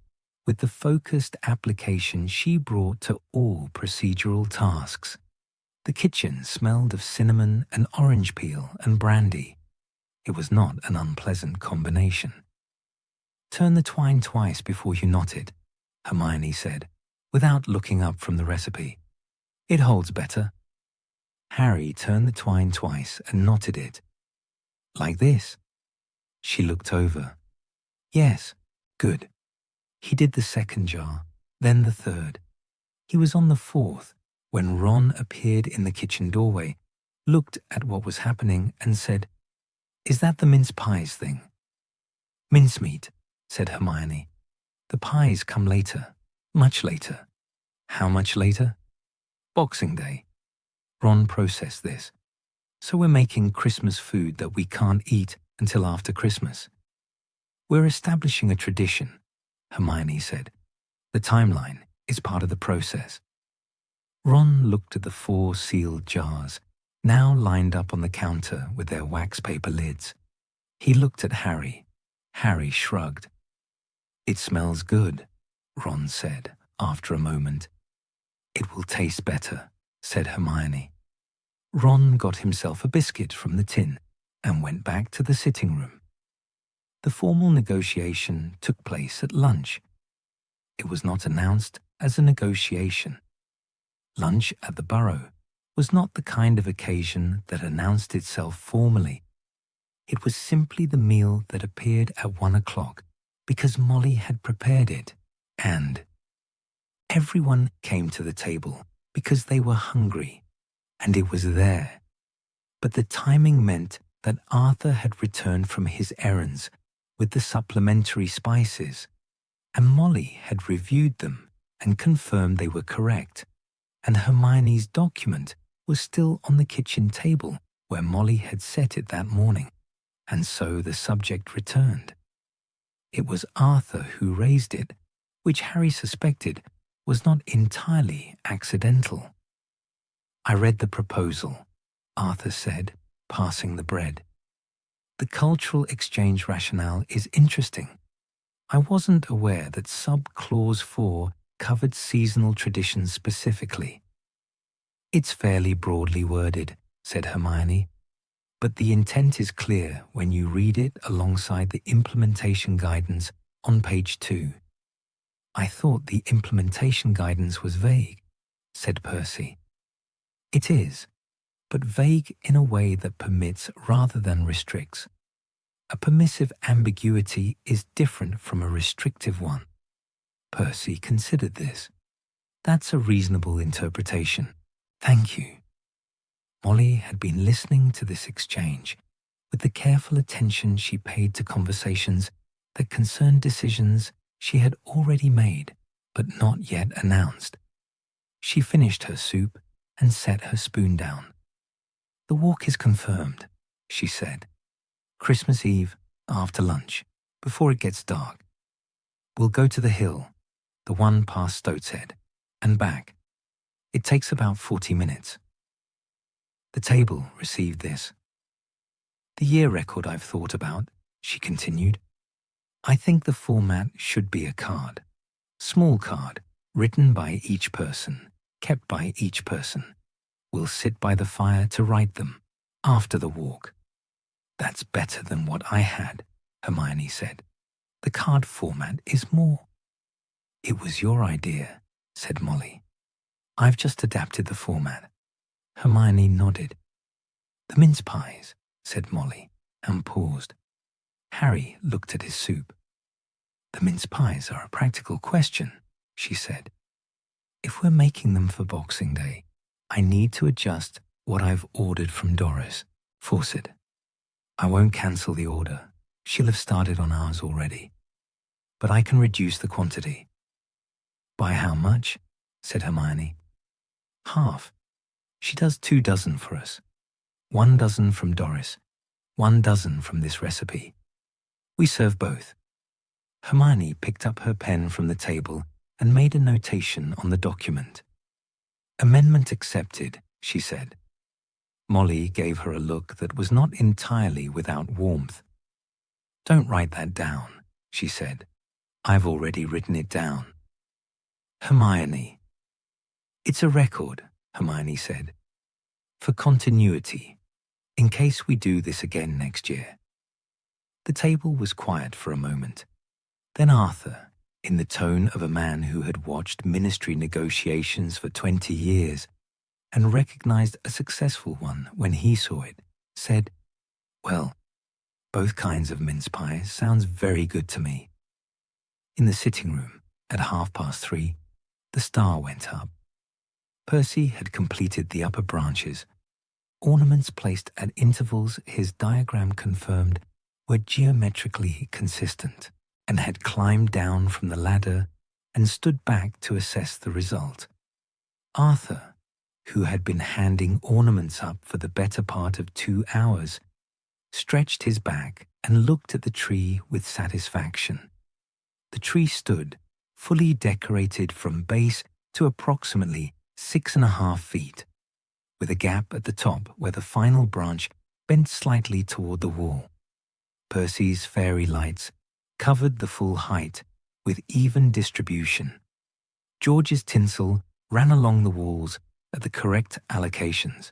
with the focused application she brought to all procedural tasks. The kitchen smelled of cinnamon and orange peel and brandy. It was not an unpleasant combination. "Turn the twine twice before you knot it," Hermione said, without looking up from the recipe. "It holds better." Harry turned the twine twice and knotted it. "Like this?" She looked over. "Yes, good." He did the second jar, then the third. He was on the 4th when Ron appeared in the kitchen doorway, looked at what was happening and said, "Is that the mince pies thing?" "Mincemeat," said Hermione. "The pies come later, much later." "How much later?" "Boxing Day." Ron processed this. "So we're making Christmas food that we can't eat until after Christmas." "We're establishing a tradition," Hermione said. "The timeline is part of the process." Ron looked at the 4 sealed jars, now lined up on the counter with their wax paper lids. He looked at Harry. Harry shrugged. "It smells good," Ron said after a moment. "It will taste better," said Hermione. Ron got himself a biscuit from the tin and went back to the sitting room. The formal negotiation took place at lunch. It was not announced as a negotiation. Lunch at the Burrow was not the kind of occasion that announced itself formally. It was simply the meal that appeared at 1 o'clock because Molly had prepared it, and everyone came to the table because they were hungry, and it was there. But the timing meant that Arthur had returned from his errands with the supplementary spices, and Molly had reviewed them and confirmed they were correct, and Hermione's document was still on the kitchen table where Molly had set it that morning, and so the subject returned. It was Arthur who raised it, which Harry suspected was not entirely accidental. "I read the proposal," Arthur said, passing the bread. "The cultural exchange rationale is interesting. I wasn't aware that sub-clause 4 covered seasonal traditions specifically." "It's fairly broadly worded," said Hermione, "but the intent is clear when you read it alongside the implementation guidance on page 2. "I thought the implementation guidance was vague," said Percy. "It is, but vague in a way that permits rather than restricts. A permissive ambiguity is different from a restrictive one." Percy considered this. "That's a reasonable interpretation. Thank you." Molly had been listening to this exchange with the careful attention she paid to conversations that concerned decisions she had already made but not yet announced. She finished her soup and set her spoon down. "The walk is confirmed," she said. "Christmas Eve, after lunch, before it gets dark. We'll go to the hill, the one past Stoatshead, and back. It takes about 40 minutes. The table received this. The year record I've thought about, she continued. I think the format should be a card. Small card, written by each person, kept by each person. We'll sit by the fire to write them, after the walk. That's better than what I had, Hermione said. The card format is more. It was your idea, said Molly. I've just adapted the format. Hermione nodded. The mince pies, said Molly, and paused. Harry looked at his soup. The mince pies are a practical question, she said. If we're making them for Boxing Day, I need to adjust what I've ordered from Doris, Fawcett. I won't cancel the order. She'll have started on ours already. But I can reduce the quantity. By how much? Said Hermione. Half. She does 2 dozen for us. 1 dozen from Doris, 1 dozen from this recipe. We serve both. Hermione picked up her pen from the table and made a notation on the document. Amendment accepted, she said. Molly gave her a look that was not entirely without warmth. Don't write that down, she said. I've already written it down. Hermione. It's a record, Hermione said. For continuity, in case we do this again next year. The table was quiet for a moment. Then Arthur, in the tone of a man who had watched ministry negotiations for 20 years and recognized a successful one when he saw it, said, Well, both kinds of mince pies sounds very good to me. In the sitting room, at 3:30, the star went up. Percy had completed the upper branches. Ornaments placed at intervals his diagram confirmed were geometrically consistent, and had climbed down from the ladder and stood back to assess the result. Arthur, who had been handing ornaments up for the better part of 2 hours, stretched his back and looked at the tree with satisfaction. The tree stood, fully decorated from base to approximately 6.5 feet, with a gap at the top where the final branch bent slightly toward the wall. Percy's fairy lights covered the full height with even distribution. George's tinsel ran along the walls at the correct allocations.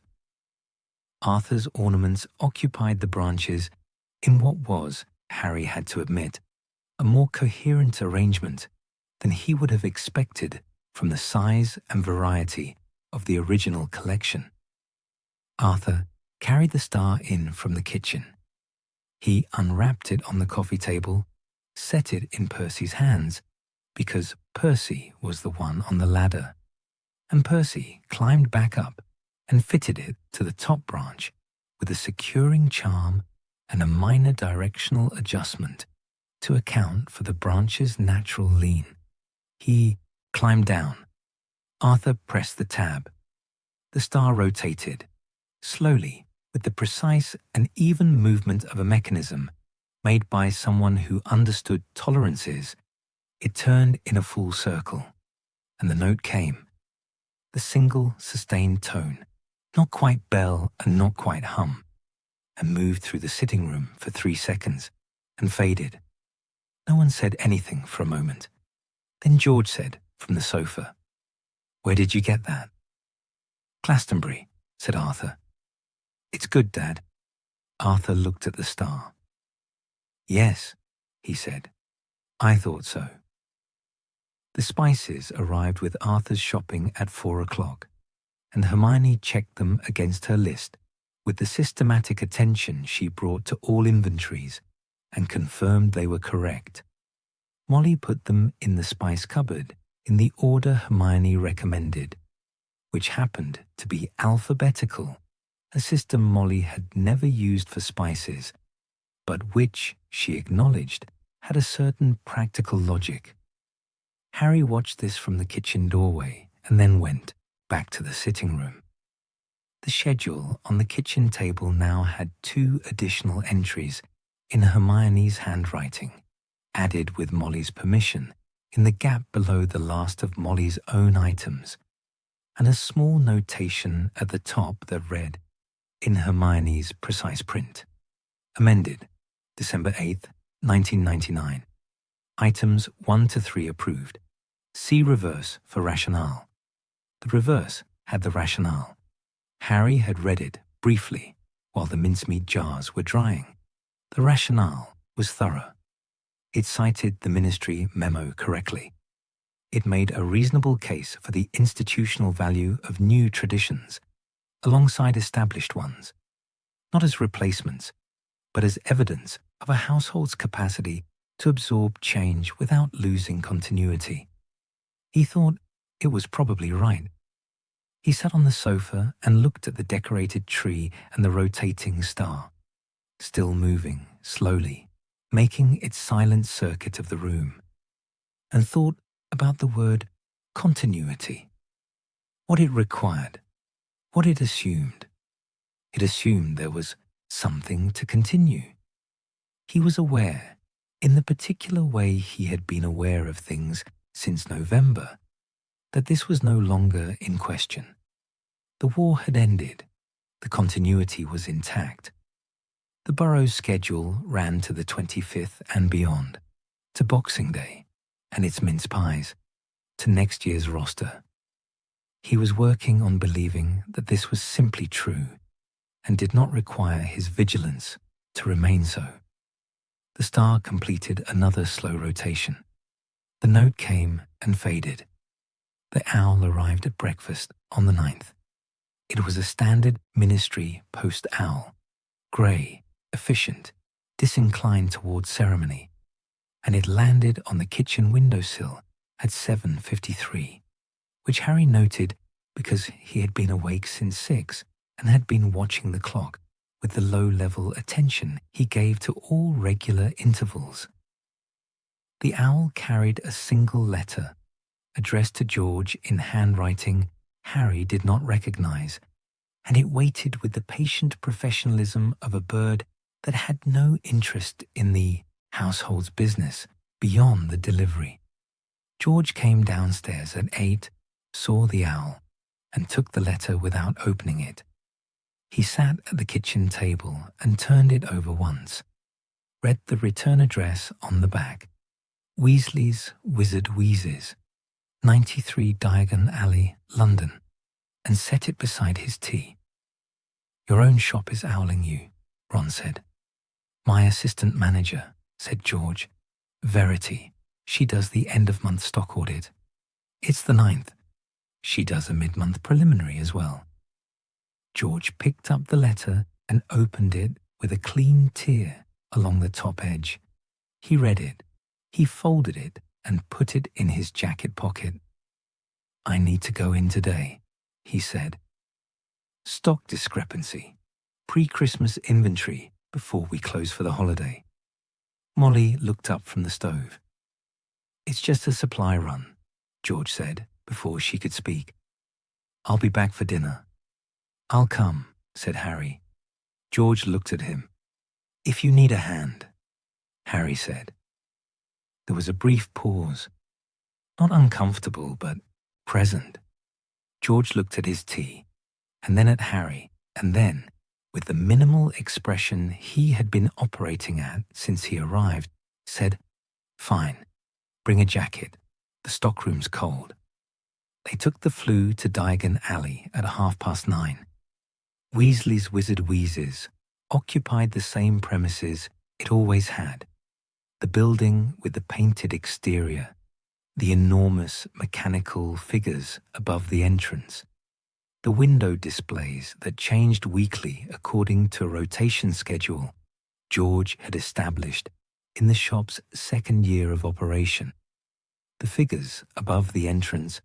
Arthur's ornaments occupied the branches in what was, Harry had to admit, a more coherent arrangement than he would have expected from the size and variety of the original collection. Arthur carried the star in from the kitchen. He unwrapped it on the coffee table, set it in Percy's hands, because Percy was the one on the ladder, and Percy climbed back up and fitted it to the top branch with a securing charm and a minor directional adjustment to account for the branch's natural lean. He climbed down. Arthur pressed the tab. The star rotated, slowly, with the precise and even movement of a mechanism made by someone who understood tolerances. It turned in a full circle, and the note came. The single sustained tone, not quite bell and not quite hum, and moved through the sitting room for 3 seconds and faded. No one said anything for a moment. Then George said, from the sofa, "Where did you get that?" "Glastonbury," said Arthur. "It's good, Dad." Arthur looked at the star. "Yes," he said. "I thought so." The spices arrived with Arthur's shopping at 4 o'clock, and Hermione checked them against her list with the systematic attention she brought to all inventories and confirmed they were correct. Molly put them in the spice cupboard in the order Hermione recommended, which happened to be alphabetical, a system Molly had never used for spices, but which, she acknowledged, had a certain practical logic. Harry watched this from the kitchen doorway and then went back to the sitting room. The schedule on the kitchen table now had 2 additional entries in Hermione's handwriting, added with Molly's permission in the gap below the last of Molly's own items, and a small notation at the top that read, in Hermione's precise print. Amended, December 8th, 1999. Items 1 to 3 approved. See reverse for rationale. The reverse had the rationale. Harry had read it briefly while the mincemeat jars were drying. The rationale was thorough. It cited the ministry memo correctly. It made a reasonable case for the institutional value of new traditions alongside established ones, not as replacements, but as evidence of a household's capacity to absorb change without losing continuity. He thought it was probably right. He sat on the sofa and looked at the decorated tree and the rotating star, still moving slowly, making its silent circuit of the room, and thought about the word continuity, what it required, what it assumed. It assumed there was something to continue. He was aware, in the particular way he had been aware of things since November, that this was no longer in question. The war had ended. The continuity was intact. The borough's schedule ran to the 25th and beyond, to Boxing Day and its mince pies, to next year's roster. He was working on believing that this was simply true and did not require his vigilance to remain so. The star completed another slow rotation. The note came and faded. The owl arrived at breakfast on the 9th. It was a standard ministry post owl, grey, efficient, disinclined towards ceremony, and it landed on the kitchen windowsill at 7:53, which Harry noted because he had been awake since 6 and had been watching the clock with the low-level attention he gave to all regular intervals. The owl carried a single letter, addressed to George in handwriting Harry did not recognize, and it waited with the patient professionalism of a bird that had no interest in the household's business beyond the delivery. George came downstairs at 8, saw the owl, and took the letter without opening it. He sat at the kitchen table and turned it over once, read the return address on the back, Weasley's Wizard Wheezes, 93 Diagon Alley, London, and set it beside his tea. "Your own shop is owling you," Ron said. "My assistant manager," said George. "Verity. She does the end-of-month stock audit. It's the 9th. She does a mid-month preliminary as well." George picked up the letter and opened it with a clean tear along the top edge. He read it. He folded it and put it in his jacket pocket. "I need to go in today," he said. "Stock discrepancy. Pre-Christmas inventory before we close for the holiday." Molly looked up from the stove. "It's just a supply run," George said before she could speak. "I'll be back for dinner." "I'll come," said Harry. George looked at him. "If you need a hand," Harry said. There was a brief pause. Not uncomfortable, but present. George looked at his tea, and then at Harry, and then, with the minimal expression he had been operating at since he arrived, said, "Fine, bring a jacket. The stockroom's cold." They took the Flue to Diagon Alley at 9:30. Weasley's Wizard Wheezes occupied the same premises it always had. The building with the painted exterior, the enormous mechanical figures above the entrance, the window displays that changed weekly according to a rotation schedule George had established in the shop's second year of operation. The figures above the entrance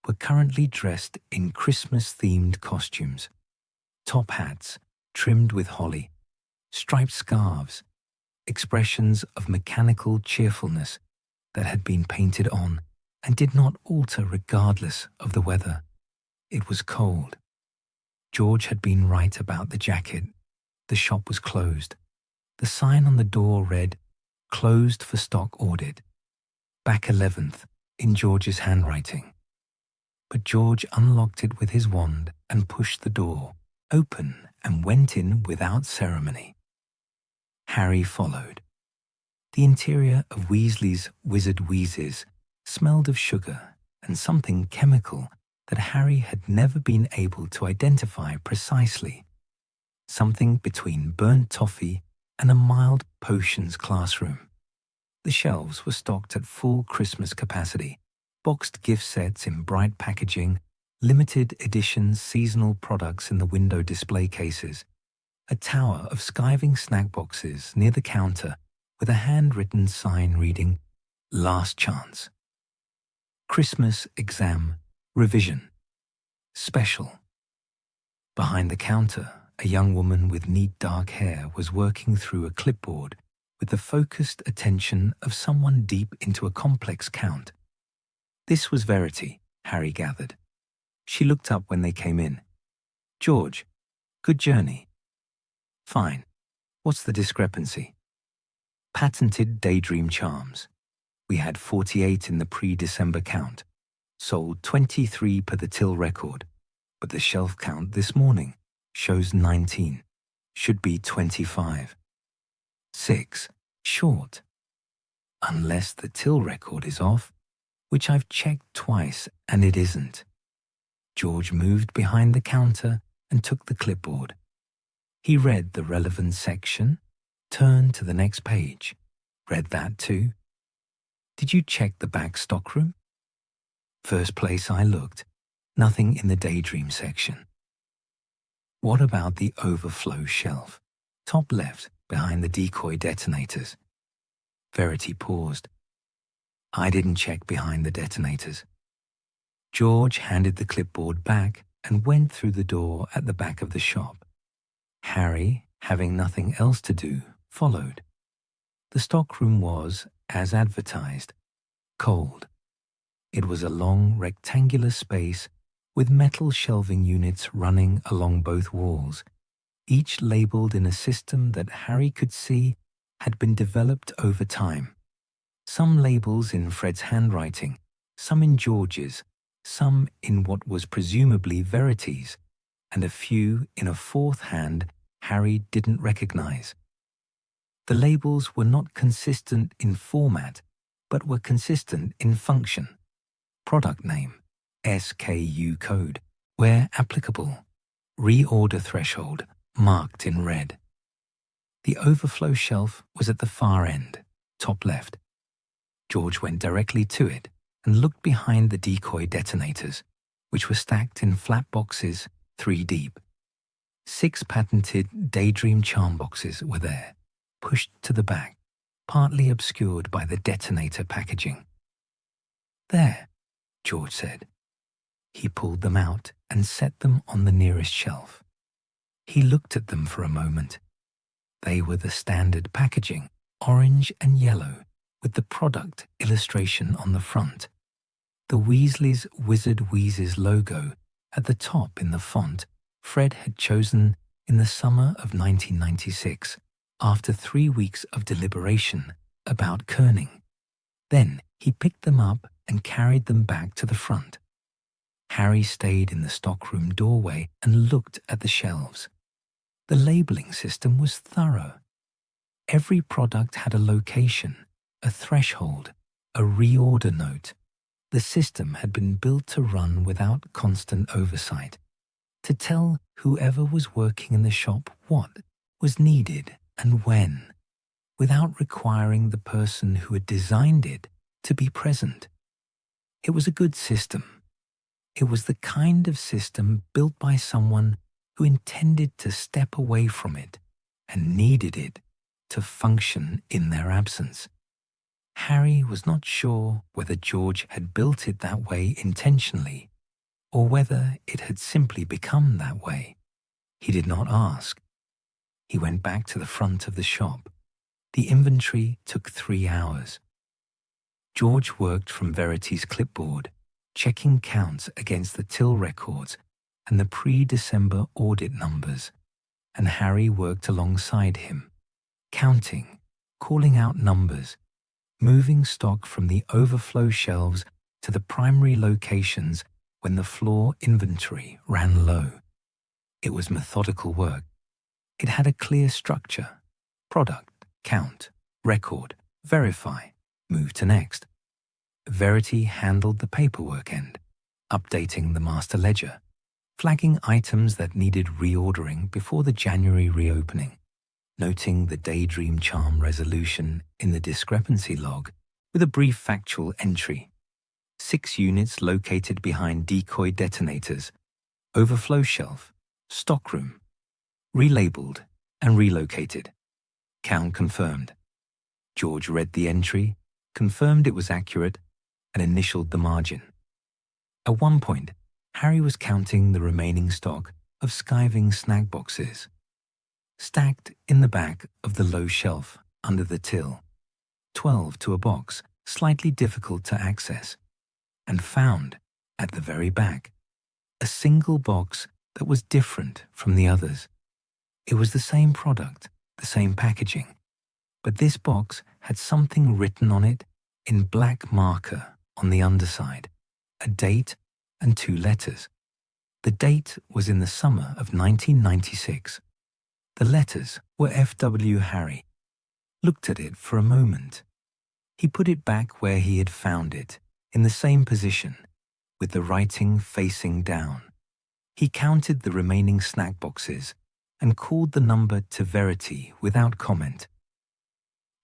were currently dressed in Christmas-themed costumes, top hats trimmed with holly, striped scarves, expressions of mechanical cheerfulness that had been painted on and did not alter regardless of the weather. It was cold. George had been right about the jacket. The shop was closed. The sign on the door read, "Closed for stock audit." Back 11th in George's handwriting. But George unlocked it with his wand and pushed the door, open and went in without ceremony. Harry followed. The interior of Weasley's Wizard Wheezes smelled of sugar and something chemical that Harry had never been able to identify precisely. Something between burnt toffee and a mild potions classroom. The shelves were stocked at full Christmas capacity, boxed gift sets in bright packaging, limited edition seasonal products in the window display cases, a tower of skiving snack boxes near the counter with a handwritten sign reading, "Last Chance." Christmas Exam Revision. Special. Behind the counter, a young woman with neat dark hair was working through a clipboard with the focused attention of someone deep into a complex count. This was Verity, Harry gathered. She looked up when they came in. "George, good journey." "Fine. What's the discrepancy?" "Patented daydream charms. We had 48 in the pre-December count. Sold 23 per the till record, but the shelf count this morning shows 19. Should be 25. 6 short. Unless the till record is off, which I've checked twice and it isn't." George moved behind the counter and took the clipboard. He read the relevant section, turned to the next page, read that too. "Did you check the back stockroom?" "First place I looked. Nothing in the daydream section." "What about the overflow shelf? Top left, behind the decoy detonators." Verity paused. "I didn't check behind the detonators." George handed the clipboard back and went through the door at the back of the shop. Harry, having nothing else to do, followed. The stockroom was, as advertised, cold. It was a long rectangular space with metal shelving units running along both walls, each labeled in a system that Harry could see had been developed over time. Some labels in Fred's handwriting, some in George's, some in what was presumably Verity's, and a few in a fourth hand Harry didn't recognize. The labels were not consistent in format, but were consistent in function. Product name, SKU code, where applicable, reorder threshold, marked in red. The overflow shelf was at the far end, top left. George went directly to it and looked behind the decoy detonators, which were stacked in flat boxes 3 deep. 6 patented daydream charm boxes were there, pushed to the back, partly obscured by the detonator packaging. "There," George said. He pulled them out and set them on the nearest shelf. He looked at them for a moment. They were the standard packaging, orange and yellow, with the product illustration on the front. The Weasley's Wizard Wheezes logo at the top in the font Fred had chosen in the summer of 1996, after 3 weeks of deliberation about kerning. Then he picked them up and carried them back to the front. Harry stayed in the stockroom doorway and looked at the shelves. The labeling system was thorough. Every product had a location, a threshold, a reorder note. The system had been built to run without constant oversight, to tell whoever was working in the shop what was needed and when, without requiring the person who had designed it to be present. It was a good system. It was the kind of system built by someone who intended to step away from it and needed it to function in their absence. Harry was not sure whether George had built it that way intentionally or whether it had simply become that way. He did not ask. He went back to the front of the shop. The inventory took 3 hours. George worked from Verity's clipboard, checking counts against the till records and the pre-December audit numbers, and Harry worked alongside him, counting, calling out numbers, moving stock from the overflow shelves to the primary locations when the floor inventory ran low. It was methodical work, It had a clear structure: product, count, record, verify, move to next. Verity handled the paperwork end, updating the master ledger, flagging items that needed reordering before the January reopening, noting the daydream charm resolution in the discrepancy log with a brief factual entry. 6 units located behind decoy detonators, overflow shelf, stockroom, relabeled and relocated. Count confirmed. George read the entry, confirmed it was accurate, and initialed the margin. At one point, Harry was counting the remaining stock of skiving snack boxes, stacked in the back of the low shelf under the till, 12 to a box, slightly difficult to access, and found, at the very back, a single box that was different from the others. It was the same product, the same packaging, but this box had something written on it in black marker on the underside, a date and 2 letters. The date was in the summer of 1996. The letters were F.W. Harry. Looked at it for a moment. He put it back where he had found it, in the same position, with the writing facing down. He counted the remaining snack boxes and called the number to Verity without comment.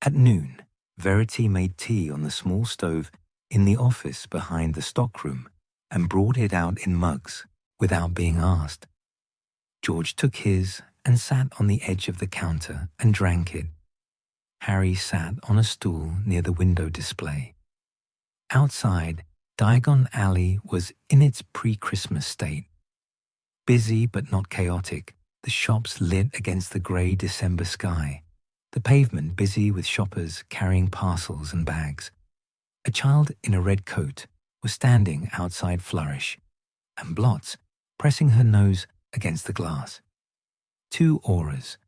At noon, Verity made tea on the small stove in the office behind the stockroom and brought it out in mugs without being asked. George took his and sat on the edge of the counter and drank it. Harry sat on a stool near the window display. Outside, Diagon Alley was in its pre-Christmas state. Busy but not chaotic, the shops lit against the grey December sky, the pavement busy with shoppers carrying parcels and bags. A child in a red coat was standing outside Flourish, and Blotz, pressing her nose against the glass. 2 auras,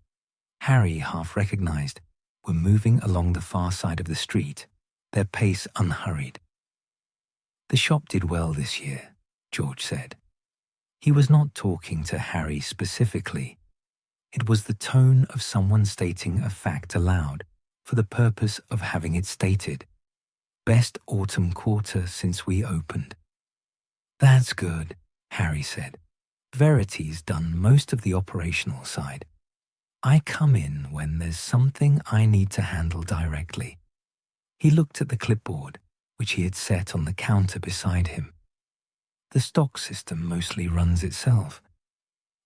Harry half recognized, were moving along the far side of the street, their pace unhurried. The shop did well this year, George said. He was not talking to Harry specifically. It was the tone of someone stating a fact aloud for the purpose of having it stated. Best autumn quarter since we opened. That's good, Harry said. Verity's done most of the operational side. I come in when there's something I need to handle directly. He looked at the clipboard, which he had set on the counter beside him. The stock system mostly runs itself.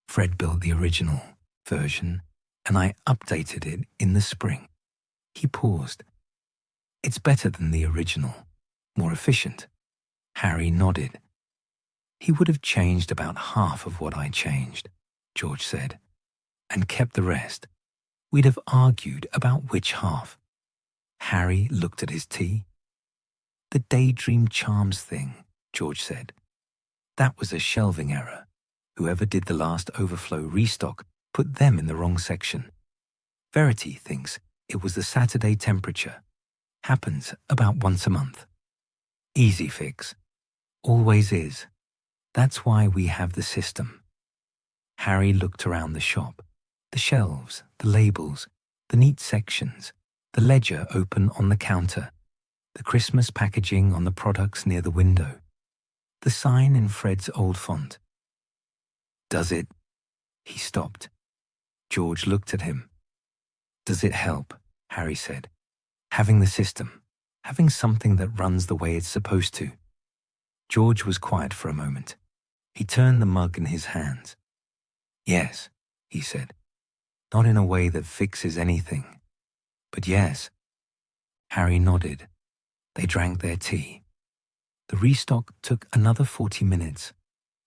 Fred built the original version, and I updated it in the spring. He paused. It's better than the original, more efficient. Harry nodded. He would have changed about half of what I changed, George said, and kept the rest. We'd have argued about which half. Harry looked at his tea. The daydream charms thing, George said. That was a shelving error. Whoever did the last overflow restock put them in the wrong section. Verity thinks it was the Saturday temperature. Happens about once a month. Easy fix. Always is. That's why we have the system. Harry looked around the shop. The shelves, the labels, the neat sections, the ledger open on the counter, the Christmas packaging on the products near the window, the sign in Fred's old font. Does it? He stopped. George looked at him. Does it help? Harry said. Having the system, having something that runs the way it's supposed to. George was quiet for a moment. He turned the mug in his hands. Yes, he said. Not in a way that fixes anything. But yes. Harry nodded. They drank their tea. The restock took another 40 minutes.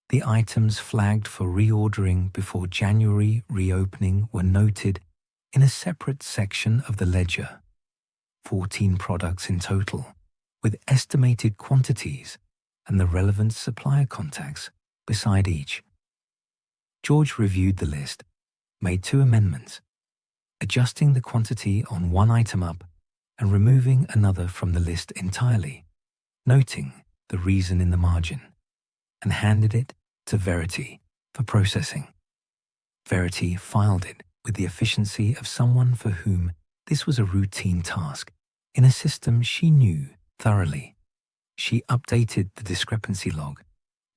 The items flagged for reordering before January reopening were noted in a separate section of the ledger. 14 products in total, with estimated quantities and the relevant supplier contacts beside each. George reviewed the list, made 2 amendments, adjusting the quantity on one item up and removing another from the list entirely, noting the reason in the margin, and handed it to Verity for processing. Verity filed it with the efficiency of someone for whom this was a routine task in a system she knew thoroughly. She updated the discrepancy log,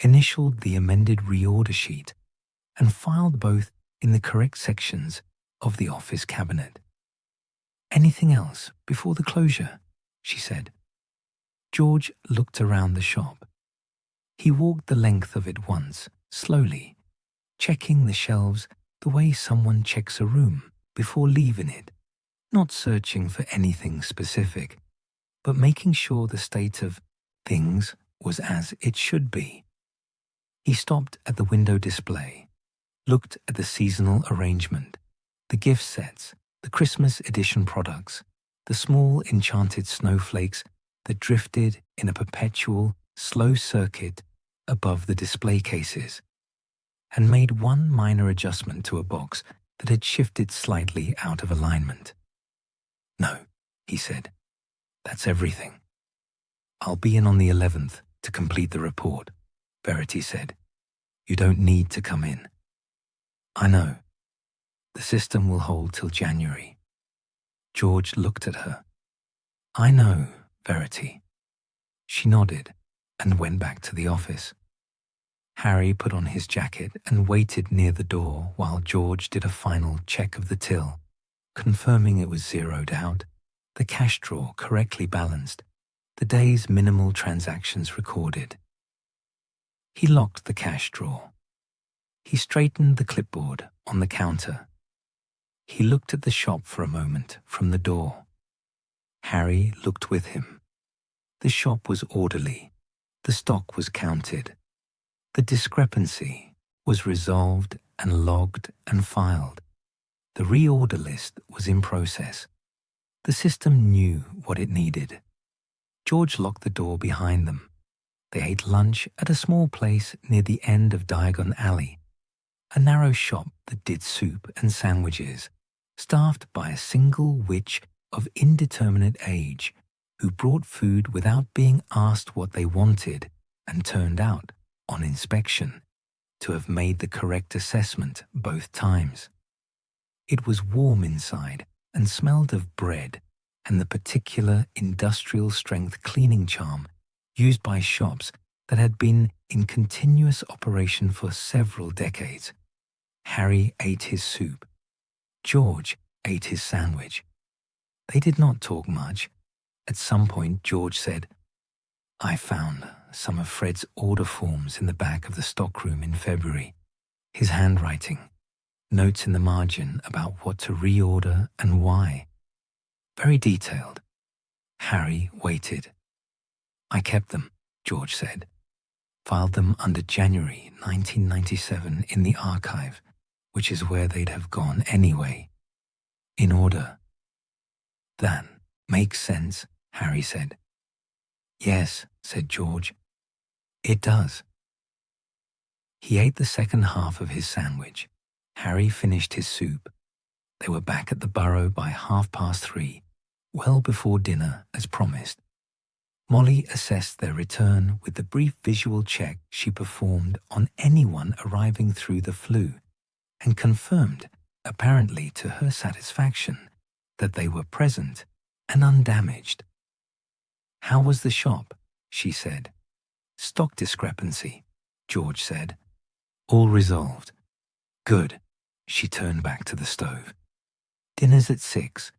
initialed the amended reorder sheet, and filed both in the correct sections of the office cabinet. "Anything else before the closure?" she said. George looked around the shop. He walked the length of it once, slowly, checking the shelves the way someone checks a room before leaving it, not searching for anything specific, but making sure the state of things was as it should be. He stopped at the window display, looked at the seasonal arrangement, the gift sets, the Christmas edition products, the small enchanted snowflakes that drifted in a perpetual, slow circuit above the display cases, and made one minor adjustment to a box that had shifted slightly out of alignment. "No," he said, "that's everything." "I'll be in on the 11th to complete the report," Verity said. "You don't need to come in." "I know. The system will hold till January." George looked at her. "I know, Verity." She nodded and went back to the office. Harry put on his jacket and waited near the door while George did a final check of the till, confirming it was zeroed out, the cash drawer correctly balanced, the day's minimal transactions recorded. He locked the cash drawer. He straightened the clipboard on the counter. He looked at the shop for a moment from the door. Harry looked with him. The shop was orderly. The stock was counted. The discrepancy was resolved and logged and filed. The reorder list was in process. The system knew what it needed. George locked the door behind them. They ate lunch at a small place near the end of Diagon Alley, a narrow shop that did soup and sandwiches, staffed by a single witch of indeterminate age who brought food without being asked what they wanted and turned out, on inspection, to have made the correct assessment both times. It was warm inside and smelled of bread and the particular industrial-strength cleaning charm used by shops that had been in continuous operation for several decades. Harry ate his soup. George ate his sandwich. They did not talk much. At some point, George said, "I found some of Fred's order forms in the back of the stockroom in February. His handwriting, notes in the margin about what to reorder and why. Very detailed." Harry waited. "I kept them," George said. "Filed them under January 1997 in the archive, which is where they'd have gone anyway. In order." "That makes sense," Harry said. "Yes," said George. "It does." He ate the second half of his sandwich. Harry finished his soup. They were back at the Burrow by 3:30, well before dinner as promised. Molly assessed their return with the brief visual check she performed on anyone arriving through the flue, and confirmed, apparently to her satisfaction, that they were present and undamaged. "How was the shop?" she said. "Stock discrepancy," George said. "All resolved." "Good." She turned back to the stove. "Dinner's at 6.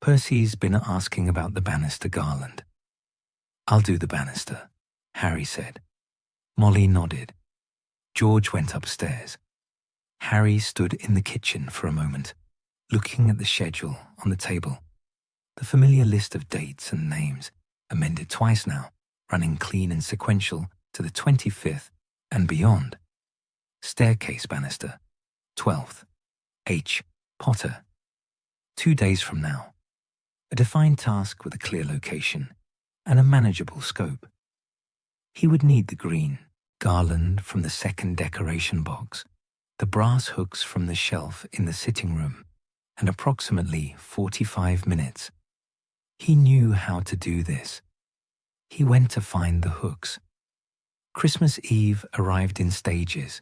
Percy's been asking about the banister garland." "I'll do the banister," Harry said. Molly nodded. George went upstairs. Harry stood in the kitchen for a moment, looking at the schedule on the table. The familiar list of dates and names, amended twice now, running clean and sequential to the 25th and beyond. Staircase banister, 12th. H. Potter. 2 days from now. A defined task with a clear location and a manageable scope. He would need the green garland from the second decoration box, the brass hooks from the shelf in the sitting room, and approximately 45 minutes. He knew how to do this. He went to find the hooks. Christmas Eve arrived in stages.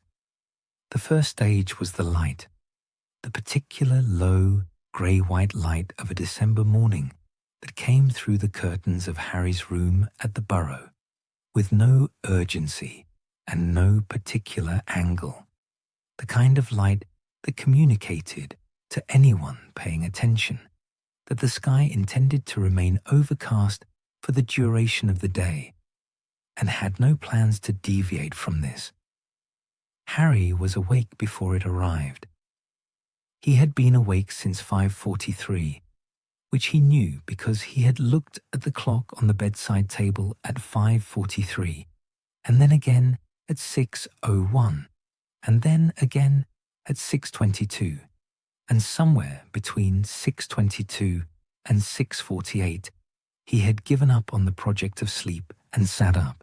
The first stage was the light. the particular low, grey-white light of a December morning that came through the curtains of Harry's room at the Burrow, with no urgency and no particular angle, the kind of light that communicated to anyone paying attention that the sky intended to remain overcast for the duration of the day, and had no plans to deviate from this. Harry was awake before it arrived. He had been awake since 5:43, which he knew because he had looked at the clock on the bedside table at 5:43, and then again at 6:01, and then again at 6:22, and somewhere between 6:22 and 6:48, he had given up on the project of sleep and sat up.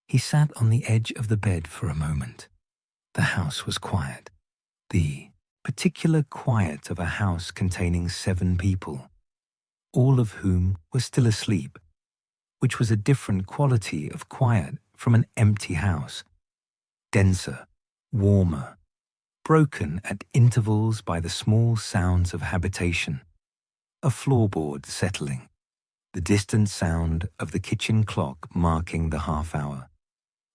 He sat on the edge of the bed for a moment. The house was quiet. The particular quiet of a house containing 7 people, all of whom were still asleep, which was a different quality of quiet from an empty house, denser, warmer, broken at intervals by the small sounds of habitation, a floorboard settling, the distant sound of the kitchen clock marking the half-hour,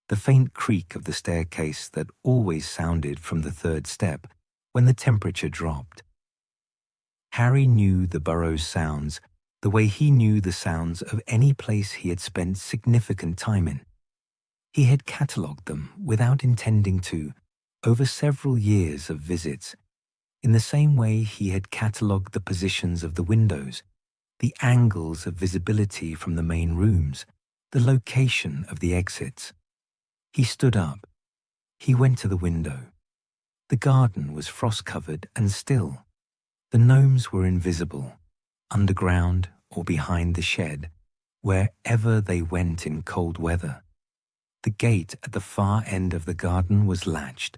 the faint creak of the staircase that always sounded from the 3rd step when the temperature dropped. Harry knew the Burrow's sounds the way he knew the sounds of any place he had spent significant time in. He had catalogued them without intending to, over several years of visits, in the same way he had catalogued the positions of the windows, the angles of visibility from the main rooms, the location of the exits. He stood up. He went to the window. The garden was frost-covered and still. The gnomes were invisible, underground or behind the shed, wherever they went in cold weather. The gate at the far end of the garden was latched.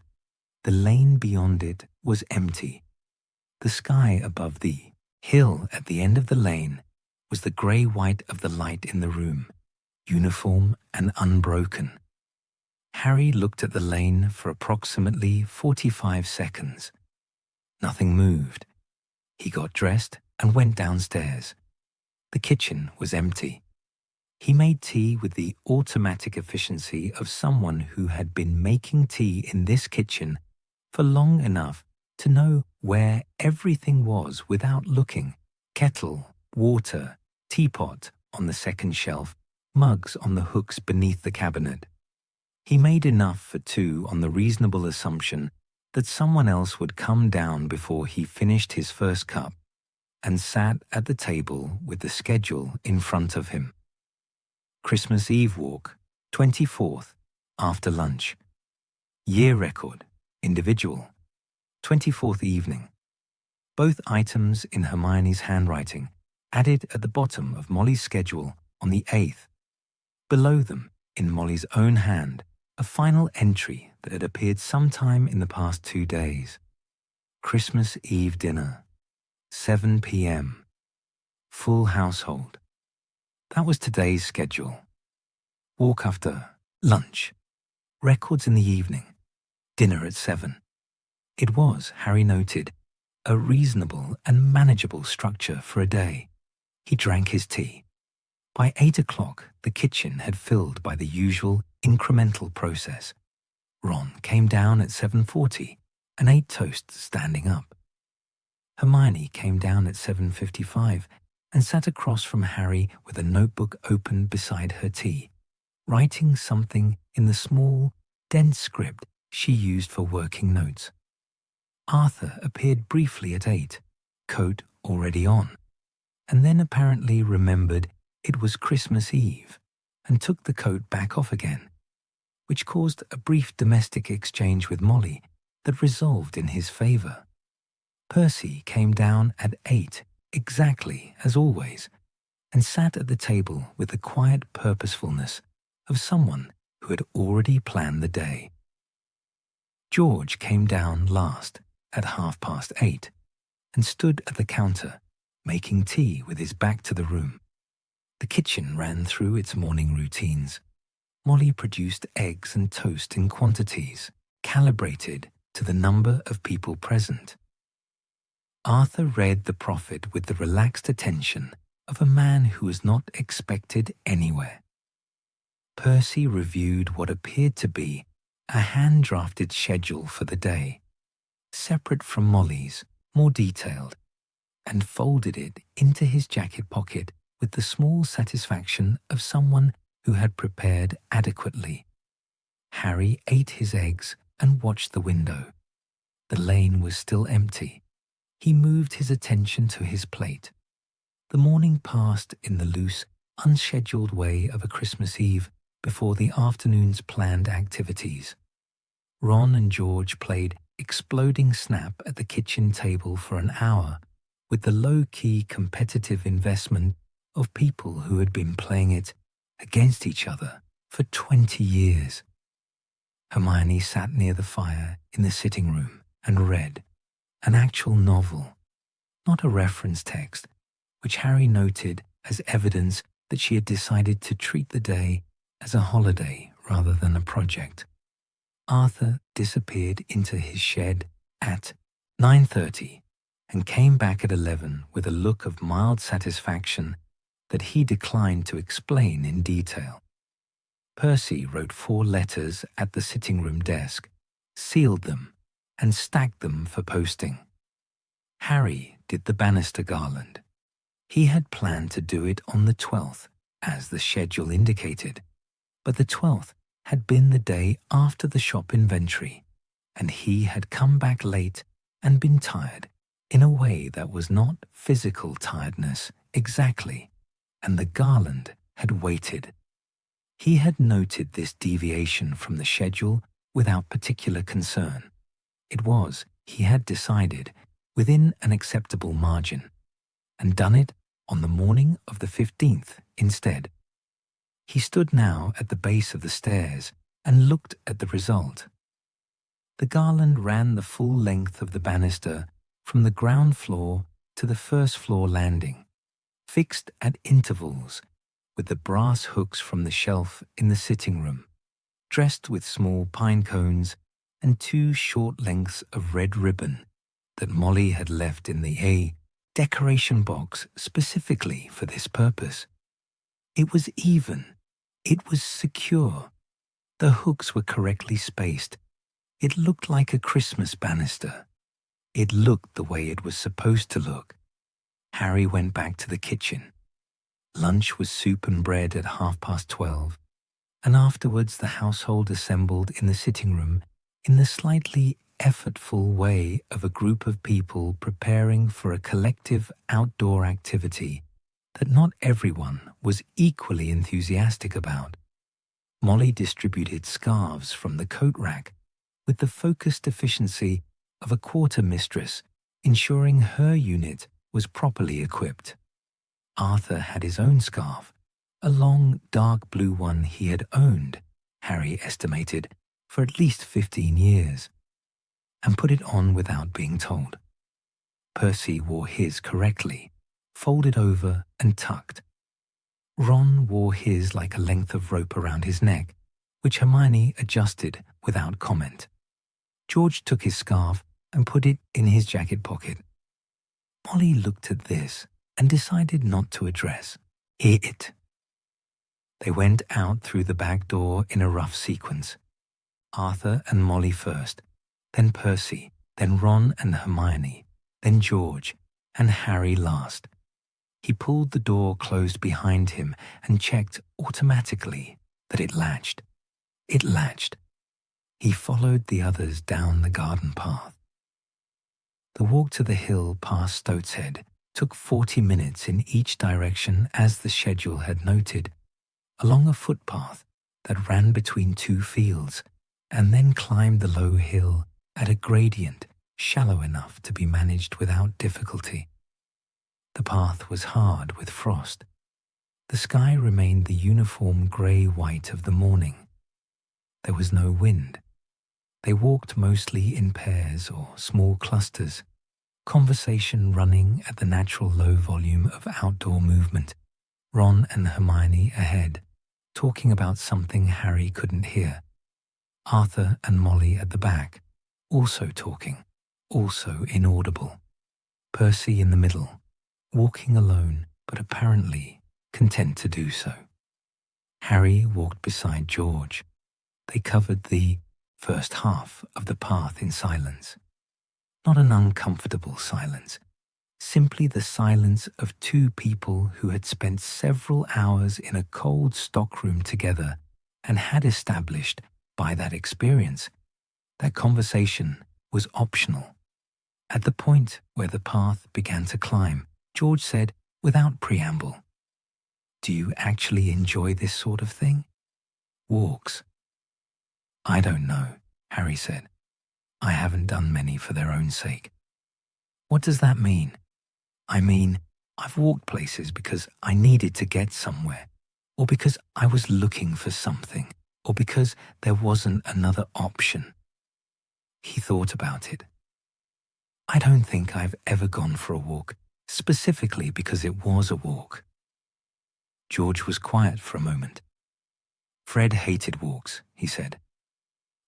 The lane beyond it was empty. The sky above the hill at the end of the lane was the grey-white of the light in the room, uniform and unbroken. Harry looked at the lane for approximately 45 seconds. Nothing moved. He got dressed and went downstairs. The kitchen was empty. He made tea with the automatic efficiency of someone who had been making tea in this kitchen for long enough to know where everything was without looking. Kettle, water, teapot on the second shelf, mugs on the hooks beneath the cabinet. He made enough for 2 on the reasonable assumption that someone else would come down before he finished his first cup, and sat at the table with the schedule in front of him. Christmas Eve walk, 24th, after lunch. Year record, individual, 24th evening. Both items in Hermione's handwriting, added at the bottom of Molly's schedule on the 8th. Below them, in Molly's own hand, a final entry that had appeared sometime in the past 2 days. Christmas Eve dinner, 7 p.m. Full household. That was today's schedule. Walk after lunch. Records in the evening. Dinner at 7. It was, Harry noted, a reasonable and manageable structure for a day. He drank his tea. By 8 o'clock, the kitchen had filled by the usual incremental process. Ron came down at 7:40 and ate toast standing up. Hermione came down at 7:55 and sat across from Harry with a notebook open beside her tea, writing something in the small, dense script she used for working notes. Arthur appeared briefly at 8, coat already on, and then apparently remembered it was Christmas Eve and took the coat back off again, which caused a brief domestic exchange with Molly that resolved in his favour. Percy came down at 8, exactly as always, and sat at the table with the quiet purposefulness of someone who had already planned the day. George came down last at 8:30 and stood at the counter, making tea with his back to the room. The kitchen ran through its morning routines. Molly produced eggs and toast in quantities, calibrated to the number of people present. Arthur read the prophet with the relaxed attention of a man who was not expected anywhere. Percy reviewed what appeared to be a hand-drafted schedule for the day, separate from Molly's, more detailed, and folded it into his jacket pocket with the small satisfaction of someone who had prepared adequately. Harry ate his eggs and watched the window. The lane was still empty. He moved his attention to his plate. The morning passed in the loose, unscheduled way of a Christmas Eve before the afternoon's planned activities. Ron and George played Exploding Snap at the kitchen table for an hour, with the low-key competitive investment of people who had been playing it against each other for 20 years. Hermione sat near the fire in the sitting room and read an actual novel, not a reference text, which Harry noted as evidence that she had decided to treat the day as a holiday rather than a project. Arthur disappeared into his shed at 9:30 and came back at 11 with a look of mild satisfaction that he declined to explain in detail. Percy wrote 4 letters at the sitting room desk, sealed them, and stacked them for posting. Harry did the banister garland. He had planned to do it on the 12th, as the schedule indicated, but the 12th had been the day after the shop inventory, and he had come back late and been tired in a way that was not physical tiredness exactly, and the garland had waited. He had noted this deviation from the schedule without particular concern. It was, he had decided, within an acceptable margin, and done it on the morning of the 15th instead. He stood now at the base of the stairs and looked at the result. The garland ran the full length of the banister from the ground floor to the first floor landing, fixed at intervals with the brass hooks from the shelf in the sitting room, dressed with small pine cones and 2 short lengths of red ribbon that Molly had left in the decoration box specifically for this purpose. It was even. It was secure. The hooks were correctly spaced. It looked like a Christmas banister. It looked the way it was supposed to look. Harry went back to the kitchen. Lunch was soup and bread at 12:30, and afterwards the household assembled in the sitting room in the slightly effortful way of a group of people preparing for a collective outdoor activity that not everyone was equally enthusiastic about. Molly distributed scarves from the coat rack with the focused efficiency of a quartermistress, ensuring her unit was properly equipped. Arthur had his own scarf, a long dark blue one he had owned, Harry estimated, for at least 15 years, and put it on without being told. Percy wore his correctly, folded over and tucked. Ron wore his like a length of rope around his neck, which Hermione adjusted without comment. George took his scarf and put it in his jacket pocket. Molly looked at this and decided not to address it. They went out through the back door in a rough sequence. Arthur and Molly first, then Percy, then Ron and Hermione, then George, and Harry last. He pulled the door closed behind him and checked automatically that it latched. It latched. He followed the others down the garden path. The walk to the hill past Stoatshead took 40 minutes in each direction as the schedule had noted, along a footpath that ran between 2 fields, and then climbed the low hill at a gradient shallow enough to be managed without difficulty. The path was hard with frost. The sky remained the uniform grey-white of the morning. There was no wind. They walked mostly in pairs or small clusters, conversation running at the natural low volume of outdoor movement, Ron and Hermione ahead, talking about something Harry couldn't hear. Arthur and Molly at the back, also talking, also inaudible. Percy in the middle, walking alone but apparently content to do so. Harry walked beside George. They covered the first half of the path in silence. Not an uncomfortable silence, simply the silence of two people who had spent several hours in a cold stockroom together and had established, by that experience, that conversation was optional. At the point where the path began to climb, George said, without preamble, "Do you actually enjoy this sort of thing? Walks?" "I don't know," Harry said. "I haven't done many for their own sake." "What does that mean?" "I mean, I've walked places because I needed to get somewhere, or because I was looking for something, or because there wasn't another option." He thought about it. "I don't think I've ever gone for a walk, specifically because it was a walk." George was quiet for a moment. "Fred hated walks," he said.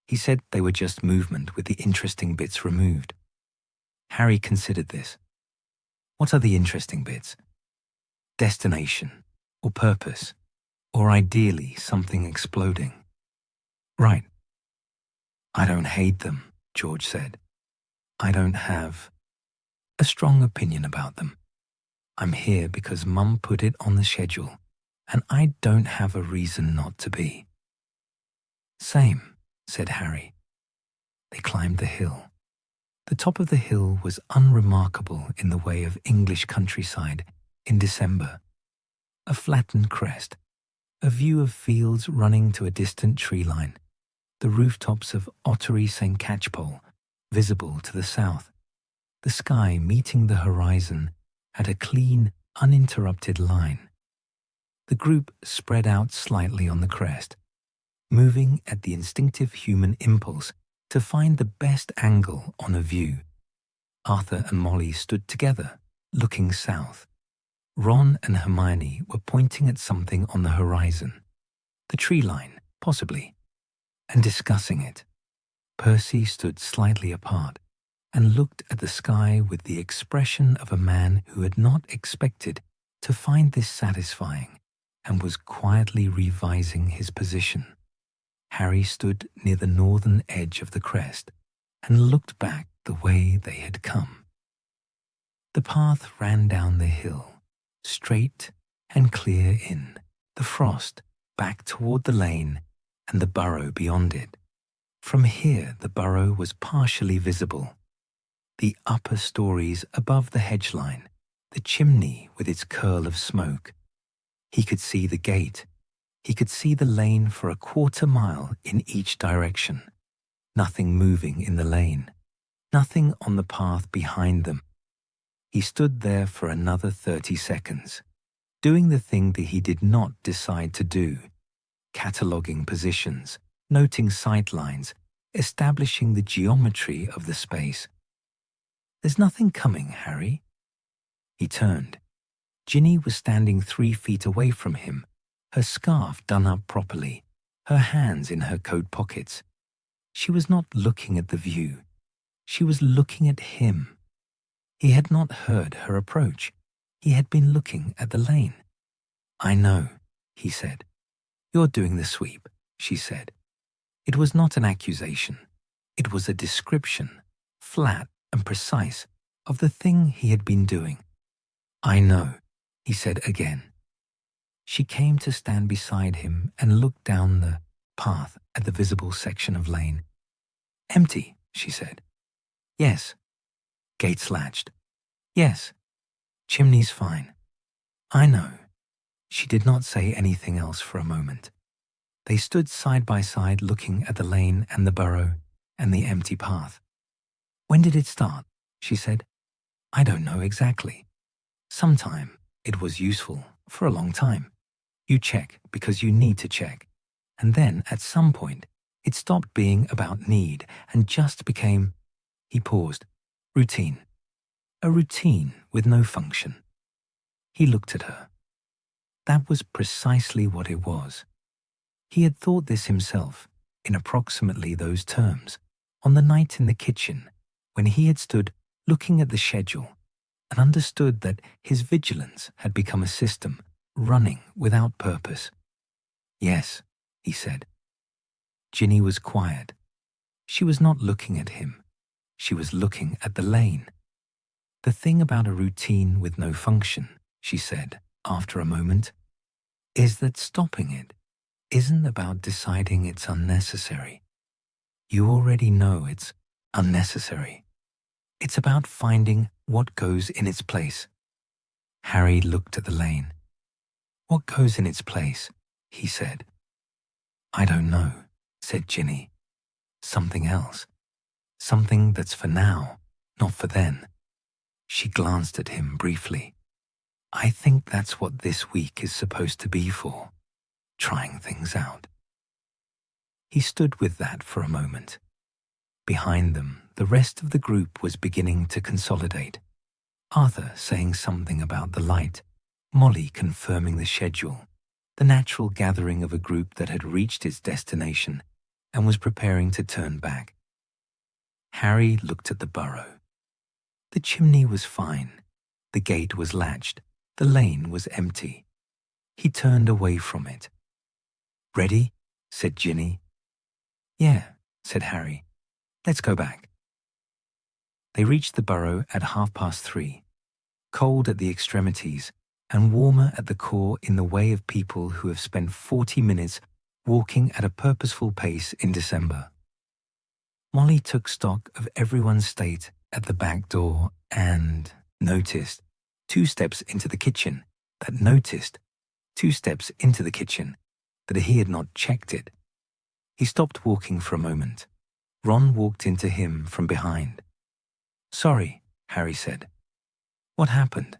He said they were just movement with the interesting bits removed. Harry considered this. What are the interesting bits? Destination, or purpose, or ideally something exploding. Right. "I don't hate them," George said. "I don't have a strong opinion about them. I'm here because Mum put it on the schedule, and I don't have a reason not to be." "Same," said Harry. They climbed the hill. The top of the hill was unremarkable in the way of English countryside in December. A flattened crest, a view of fields running to a distant tree line, the rooftops of Ottery St. Catchpole visible to the south, the sky meeting the horizon at a clean, uninterrupted line. The group spread out slightly on the crest, moving at the instinctive human impulse to find the best angle on a view. Arthur and Molly stood together, looking south. Ron and Hermione were pointing at something on the horizon, the tree line, possibly, and discussing it. Percy stood slightly apart and looked at the sky with the expression of a man who had not expected to find this satisfying and was quietly revising his position. Harry stood near the northern edge of the crest and looked back the way they had come. The path ran down the hill, straight and clear in, the frost back toward the lane and the burrow beyond it. From here the burrow was partially visible. The upper stories above the hedge line, the chimney with its curl of smoke. He could see the gate. He could see the lane for a quarter mile in each direction. Nothing moving in the lane. Nothing on the path behind them. He stood there for another 30 seconds, doing the thing that he did not decide to do, cataloguing positions, noting sight lines, establishing the geometry of the space. "There's nothing coming, Harry." He turned. Ginny was standing 3 feet away from him, her scarf done up properly, her hands in her coat pockets. She was not looking at the view. She was looking at him. He had not heard her approach. He had been looking at the lane. "I know," he said. "You're doing the sweep," she said. It was not an accusation. It was a description, flat and precise, of the thing he had been doing. "I know," he said again. She came to stand beside him and looked down the path at the visible section of lane. "Empty," she said. "Yes." "Gates latched." "Yes." "Chimney's fine." "I know." She did not say anything else for a moment. They stood side by side looking at the lane and the burrow and the empty path. "When did it start?" she said. "I don't know exactly. Sometime it was useful for a long time. You check because you need to check. And then at some point it stopped being about need and just became," he paused, "routine. A routine with no function." He looked at her. That was precisely what it was. He had thought this himself, in approximately those terms, on the night in the kitchen when he had stood looking at the schedule, and understood that his vigilance had become a system running without purpose. "Yes," he said. Ginny was quiet. She was not looking at him. She was looking at the lane. "The thing about a routine with no function," she said after a moment, "is that stopping it isn't about deciding it's unnecessary. You already know it's unnecessary. It's about finding what goes in its place." Harry looked at the lane. "What goes in its place?" he said. "I don't know," said Ginny. "Something else. Something that's for now, not for then." She glanced at him briefly. "I think that's what this week is supposed to be for, trying things out." He stood with that for a moment. Behind them, the rest of the group was beginning to consolidate. Arthur saying something about the light, Molly confirming the schedule, the natural gathering of a group that had reached its destination and was preparing to turn back. Harry looked at the burrow. The chimney was fine. The gate was latched. The lane was empty. He turned away from it. "Ready?" said Ginny. "Yeah," said Harry. "Let's go back." They reached the burrow at 3:30, cold at the extremities and warmer at the core in the way of people who have spent 40 minutes walking at a purposeful pace in December. Molly took stock of everyone's state at the back door and noticed 2 steps into the kitchen that he had not checked it. He stopped walking for a moment. Ron walked into him from behind. "Sorry," Harry said. "What happened?"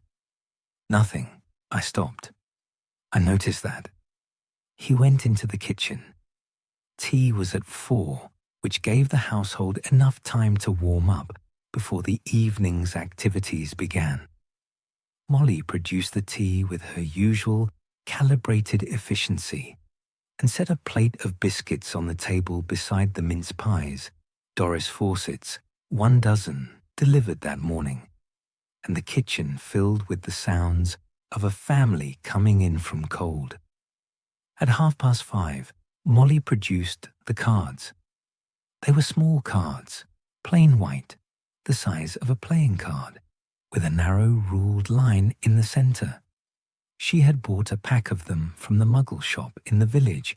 "Nothing. I stopped. I noticed that." He went into the kitchen. Tea was at 4, which gave the household enough time to warm up before the evening's activities began. Molly produced the tea with her usual calibrated efficiency and set a plate of biscuits on the table beside the mince pies Doris Fawcett's 1 dozen delivered that morning, and the kitchen filled with the sounds of a family coming in from cold. At 5:30, Molly produced the cards. They were small cards, plain white, the size of a playing card, with a narrow ruled line in the center. She had bought a pack of them from the Muggle shop in the village,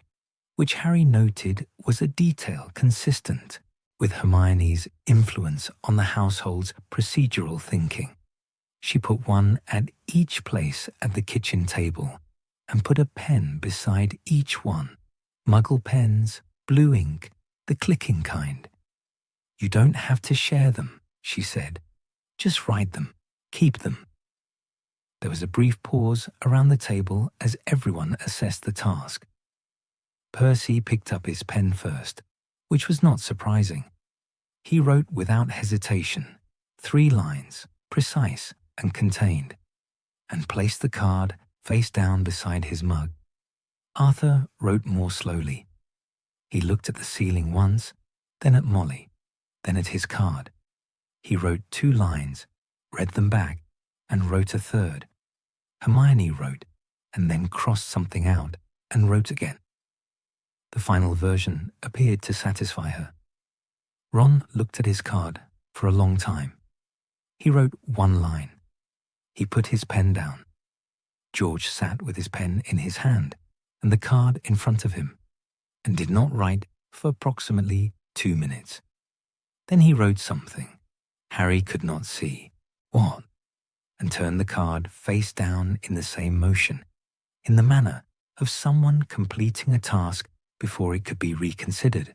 which Harry noted was a detail consistent with Hermione's influence on the household's procedural thinking. She put one at each place at the kitchen table and put a pen beside each one. Muggle pens, blue ink, the clicking kind. "You don't have to share them," she said. "Just write them. Keep them." There was a brief pause around the table as everyone assessed the task. Percy picked up his pen first, which was not surprising. He wrote without hesitation, 3 lines, precise and contained, and placed the card face down beside his mug. Arthur wrote more slowly. He looked at the ceiling once, then at Molly, then at his card. He wrote 2 lines, read them back, and wrote a third. Hermione wrote, and then crossed something out and wrote again. The final version appeared to satisfy her. Ron looked at his card for a long time. He wrote 1 line. He put his pen down. George sat with his pen in his hand and the card in front of him, and did not write for approximately 2 minutes. Then he wrote something. Harry could not see what, and turned the card face down in the same motion, in the manner of someone completing a task before it could be reconsidered.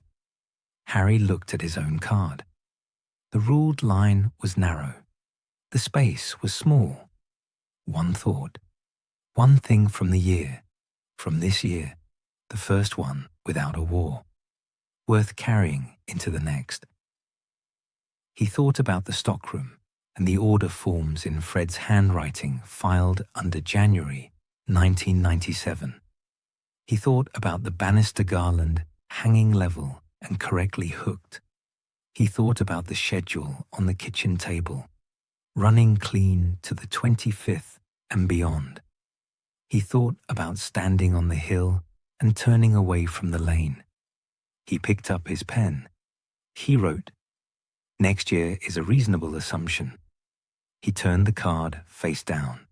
Harry looked at his own card. The ruled line was narrow. The space was small. 1 thought. 1 thing from the year, from this year, the first one without a war, worth carrying into the next. He thought about the stockroom and the order forms in Fred's handwriting filed under January 1997. He thought about the banister garland hanging level and correctly hooked. He thought about the schedule on the kitchen table, running clean to the 25th and beyond. He thought about standing on the hill and turning away from the lane. He picked up his pen. He wrote, "Next year is a reasonable assumption." He turned the card face down.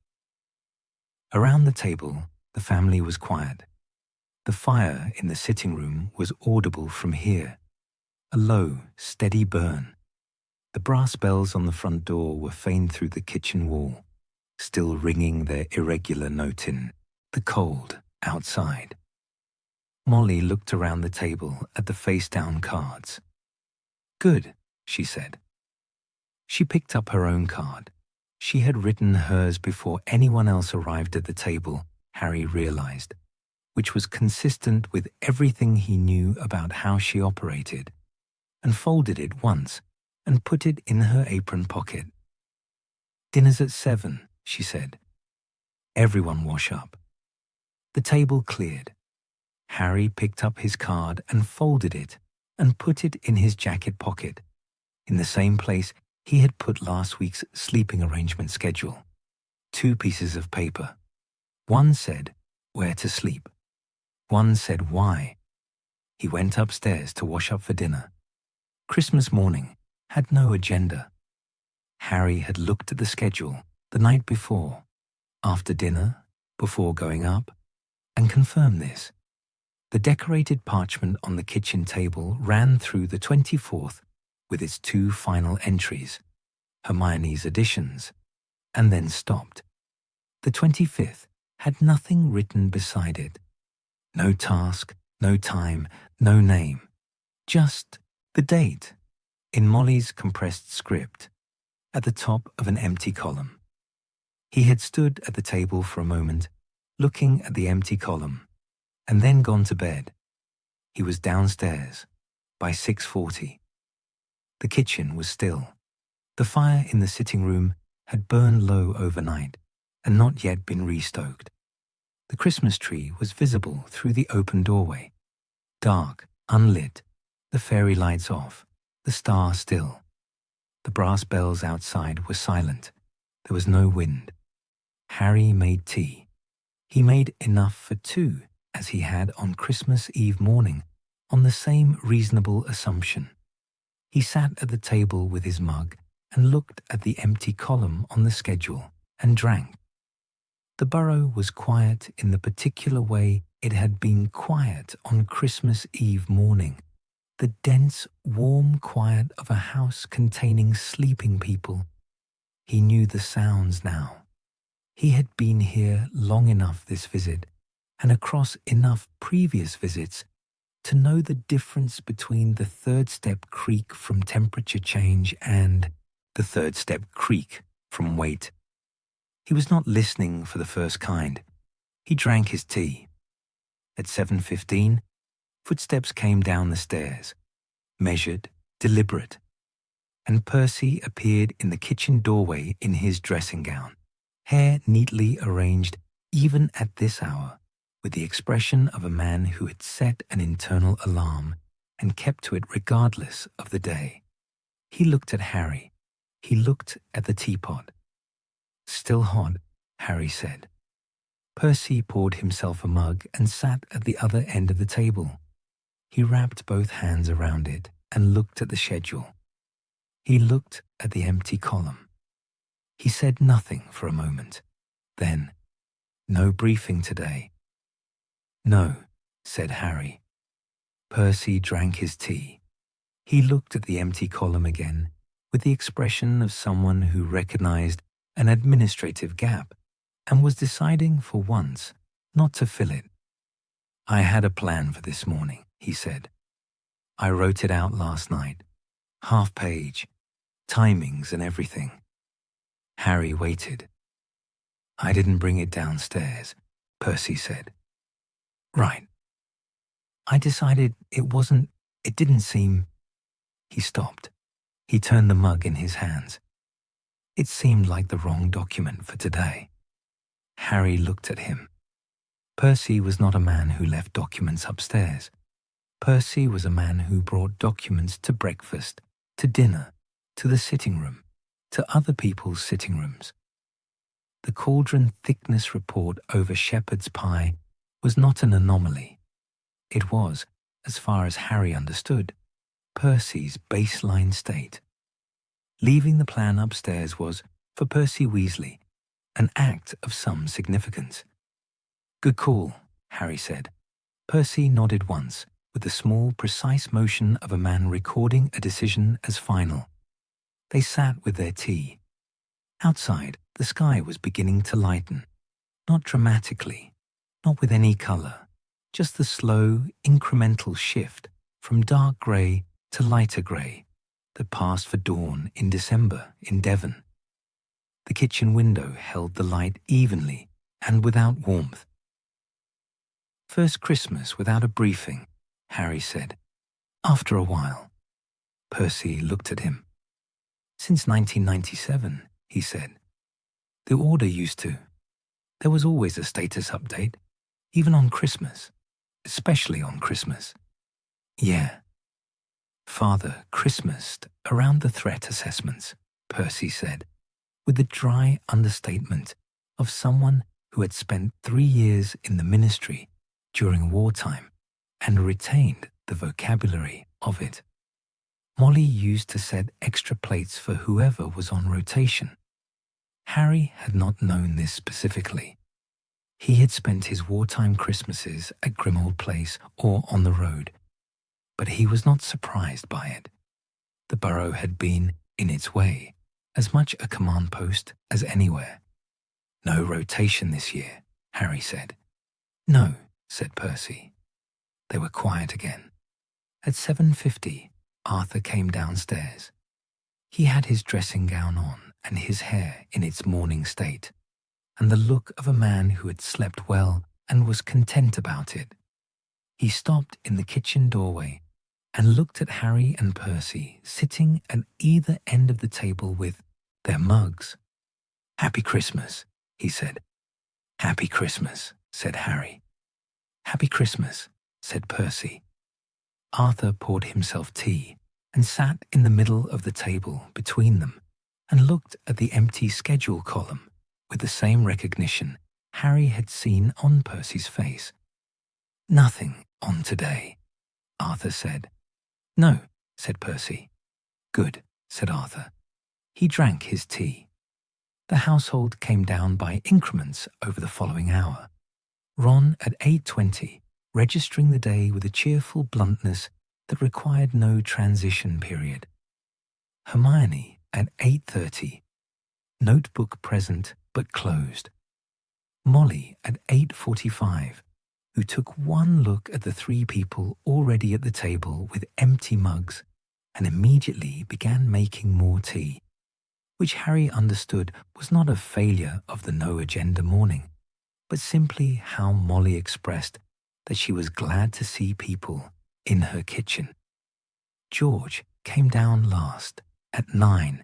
Around the table, the family was quiet. The fire in the sitting room was audible from here, a low, steady burn. The brass bells on the front door were faint through the kitchen wall, still ringing their irregular note in the cold outside. Molly looked around the table at the face-down cards. "Good," she said. She picked up her own card. She had written hers before anyone else arrived at the table, Harry realized, which was consistent with everything he knew about how she operated, and folded it once and put it in her apron pocket. "Dinner's at 7, she said. "Everyone wash up." The table cleared. Harry picked up his card and folded it and put it in his jacket pocket, in the same place he had put last week's sleeping arrangement schedule. 2 pieces of paper. One said, "Where to sleep." One said, "Why." He went upstairs to wash up for dinner. Christmas morning had no agenda. Harry had looked at the schedule the night before, after dinner, before going up, and confirmed this. The decorated parchment on the kitchen table ran through the 24th with its 2 final entries, Hermione's additions, and then stopped. The 25th had nothing written beside it. No task, no time, no name. Just the date, in Molly's compressed script, at the top of an empty column. He had stood at the table for a moment, looking at the empty column, and then gone to bed. He was downstairs by 6:40. The kitchen was still. The fire in the sitting room had burned low overnight and not yet been restoked. The Christmas tree was visible through the open doorway, dark, unlit, the fairy lights off, the star still. The brass bells outside were silent. There was no wind. Harry made tea. He made enough for 2, as he had on Christmas Eve morning, on the same reasonable assumption. He sat at the table with his mug and looked at the empty column on the schedule and drank. The borough was quiet in the particular way it had been quiet on Christmas Eve morning, the dense, warm quiet of a house containing sleeping people. He knew the sounds now. He had been here long enough this visit, and across enough previous visits, to know the difference between the third step creak from temperature change and the third step creak from weight. He was not listening for the first kind. He drank his tea. At 7:15, footsteps came down the stairs, measured, deliberate, and Percy appeared in the kitchen doorway in his dressing gown, hair neatly arranged even at this hour, with the expression of a man who had set an internal alarm and kept to it regardless of the day. He looked at Harry. He looked at the teapot. "Still hot," Harry said. Percy poured himself a mug and sat at the other end of the table. He wrapped both hands around it and looked at the schedule. He looked at the empty column. He said nothing for a moment. Then, "No briefing today." "No," said Harry. Percy drank his tea. He looked at the empty column again with the expression of someone who recognized an administrative gap and was deciding for once not to fill it. "I had a plan for this morning," he said. "I wrote it out last night. Half-page, timings and everything." Harry waited. "I didn't bring it downstairs," Percy said. "Right. I decided it didn't seem..." He stopped. He turned the mug in his hands. It seemed like the wrong document for today. Harry looked at him. Percy was not a man who left documents upstairs. Percy was a man who brought documents to breakfast, to dinner, to the sitting room, to other people's sitting rooms. The cauldron thickness report over shepherd's pie was not an anomaly. It was, as far as Harry understood, Percy's baseline state. Leaving the plan upstairs was, for Percy Weasley, an act of some significance. "Good call," Harry said. Percy nodded once, with the small, precise motion of a man recording a decision as final. They sat with their tea. Outside, the sky was beginning to lighten. Not dramatically, not with any colour, just the slow, incremental shift from dark grey to lighter grey that passed for dawn in December in Devon. The kitchen window held the light evenly and without warmth. "First Christmas without a briefing," Harry said. "After a while." Percy looked at him. "Since 1997, he said. "The Order used to. There was always a status update, even on Christmas, especially on Christmas." "Yeah." "Father Christmased around the threat assessments," Percy said, with the dry understatement of someone who had spent 3 years in the ministry during wartime and retained the vocabulary of it. Molly used to set extra plates for whoever was on rotation. Harry had not known this specifically. He had spent his wartime Christmases at Grimmauld Place or on the road, but he was not surprised by it. The Burrow had been, in its way, as much a command post as anywhere. "No rotation this year," Harry said. "No," said Percy. They were quiet again. At 7:50, Arthur came downstairs. He had his dressing gown on and his hair in its morning state, and the look of a man who had slept well and was content about it. He stopped in the kitchen doorway and looked at Harry and Percy sitting at either end of the table with their mugs. "Happy Christmas," he said. "Happy Christmas," said Harry. "Happy Christmas," said Percy. Arthur poured himself tea and sat in the middle of the table between them and looked at the empty schedule column with the same recognition Harry had seen on Percy's face. "Nothing on today," Arthur said. "No," said Percy. "Good," said Arthur. He drank his tea. The household came down by increments over the following hour. Ron at 8:20, registering the day with a cheerful bluntness that required no transition period. Hermione at 8:30, notebook present but closed. Molly at 8:45, who took one look at the 3 people already at the table with empty mugs and immediately began making more tea, which Harry understood was not a failure of the no-agenda morning, but simply how Molly expressed that she was glad to see people in her kitchen. George came down last, at 9,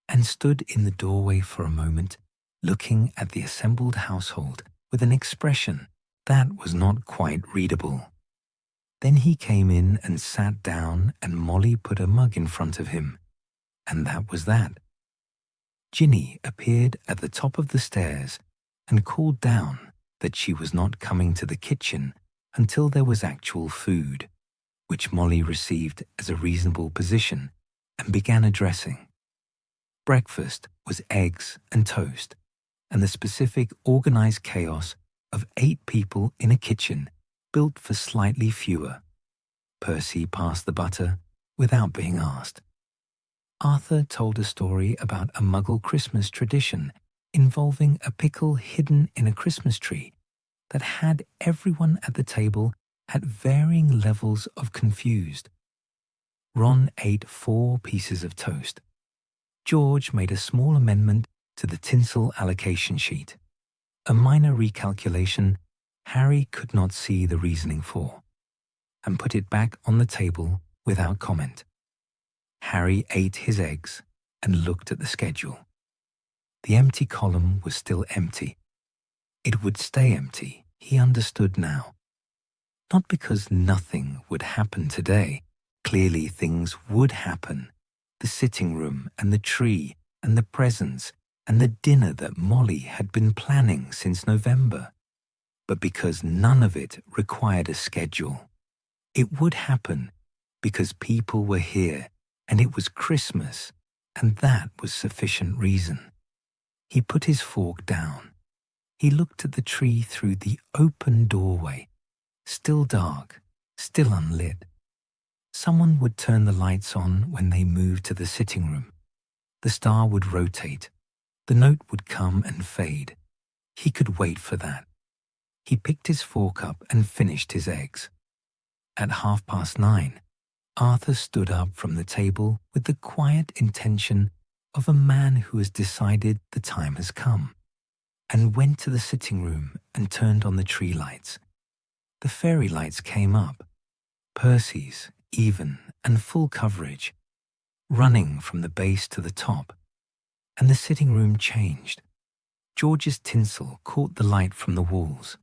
and stood in the doorway for a moment, looking at the assembled household with an expression that was not quite readable. Then he came in and sat down, and Molly put a mug in front of him, and that was that. Ginny appeared at the top of the stairs and called down that she was not coming to the kitchen until there was actual food, which Molly received as a reasonable position and began addressing. Breakfast was eggs and toast, and the specific organized chaos of 8 people in a kitchen built for slightly fewer. Percy passed the butter without being asked. Arthur told a story about a Muggle Christmas tradition involving a pickle hidden in a Christmas tree that had everyone at the table at varying levels of confused. Ron ate 4 pieces of toast. George made a small amendment to the tinsel allocation sheet, a minor recalculation Harry could not see the reasoning for, and put it back on the table without comment. Harry ate his eggs and looked at the schedule. The empty column was still empty. It would stay empty, he understood now. Not because nothing would happen today. Clearly things would happen. The sitting room and the tree and the presents and the dinner that Molly had been planning since November. But because none of it required a schedule, it would happen because people were here and it was Christmas, and that was sufficient reason. He put his fork down. He looked at the tree through the open doorway, still dark, still unlit. Someone would turn the lights on when they moved to the sitting room. The star would rotate. The note would come and fade. He could wait for that. He picked his fork up and finished his eggs. At 9:30, Arthur stood up from the table with the quiet intention of a man who has decided the time has come, and went to the sitting room and turned on the tree lights. The fairy lights came up, Percy's, even and full coverage, running from the base to the top, and the sitting room changed. George's tinsel caught the light from the walls.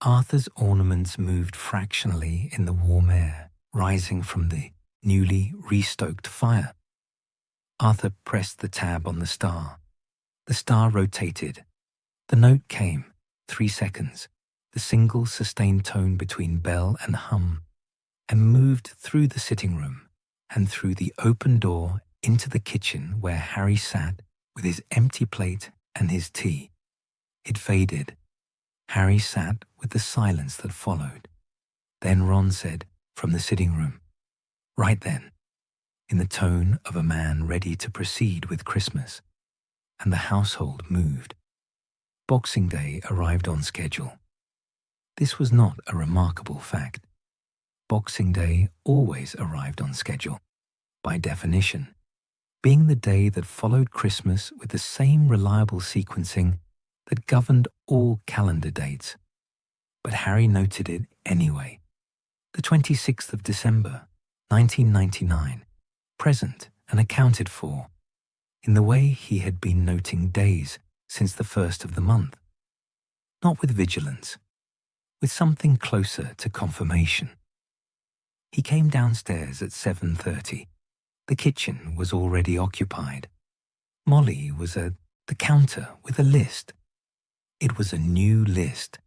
Arthur's ornaments moved fractionally in the warm air, rising from the newly restoked fire. Arthur pressed the tab on the star. The star rotated. The note came, 3 seconds, the single sustained tone between bell and hum, and moved through the sitting room and through the open door into the kitchen where Harry sat with his empty plate and his tea. It faded. Harry sat with the silence that followed. Then Ron said, from the sitting room, "Right then," in the tone of a man ready to proceed with Christmas, and the household moved. Boxing Day arrived on schedule. This was not a remarkable fact. Boxing Day always arrived on schedule, by definition, being the day that followed Christmas with the same reliable sequencing that governed all calendar dates. But Harry noted it anyway. The 26th of December, 1999, present and accounted for, in the way he had been noting days since the first of the month. Not with vigilance, with something closer to confirmation. He came downstairs at 7:30. The kitchen was already occupied. Molly was at the counter with a list. It was a new list,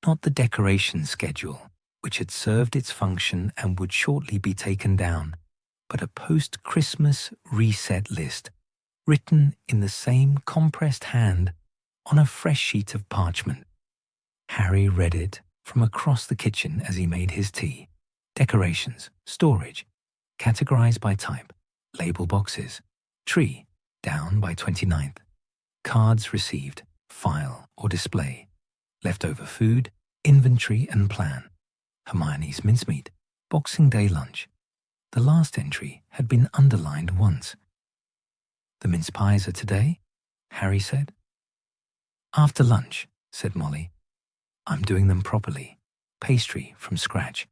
not the decoration schedule, which had served its function and would shortly be taken down, but a post-Christmas reset list, written in the same compressed hand on a fresh sheet of parchment. Harry read it from across the kitchen as he made his tea. Decorations, storage, categorized by type, label boxes, tree, down by 29th, cards received, file or display, leftover food, inventory and plan, Hermione's mincemeat, Boxing Day lunch. The last entry had been underlined once. "The mince pies are today?" Harry said. "After lunch," said Molly. "I'm doing them properly, pastry from scratch.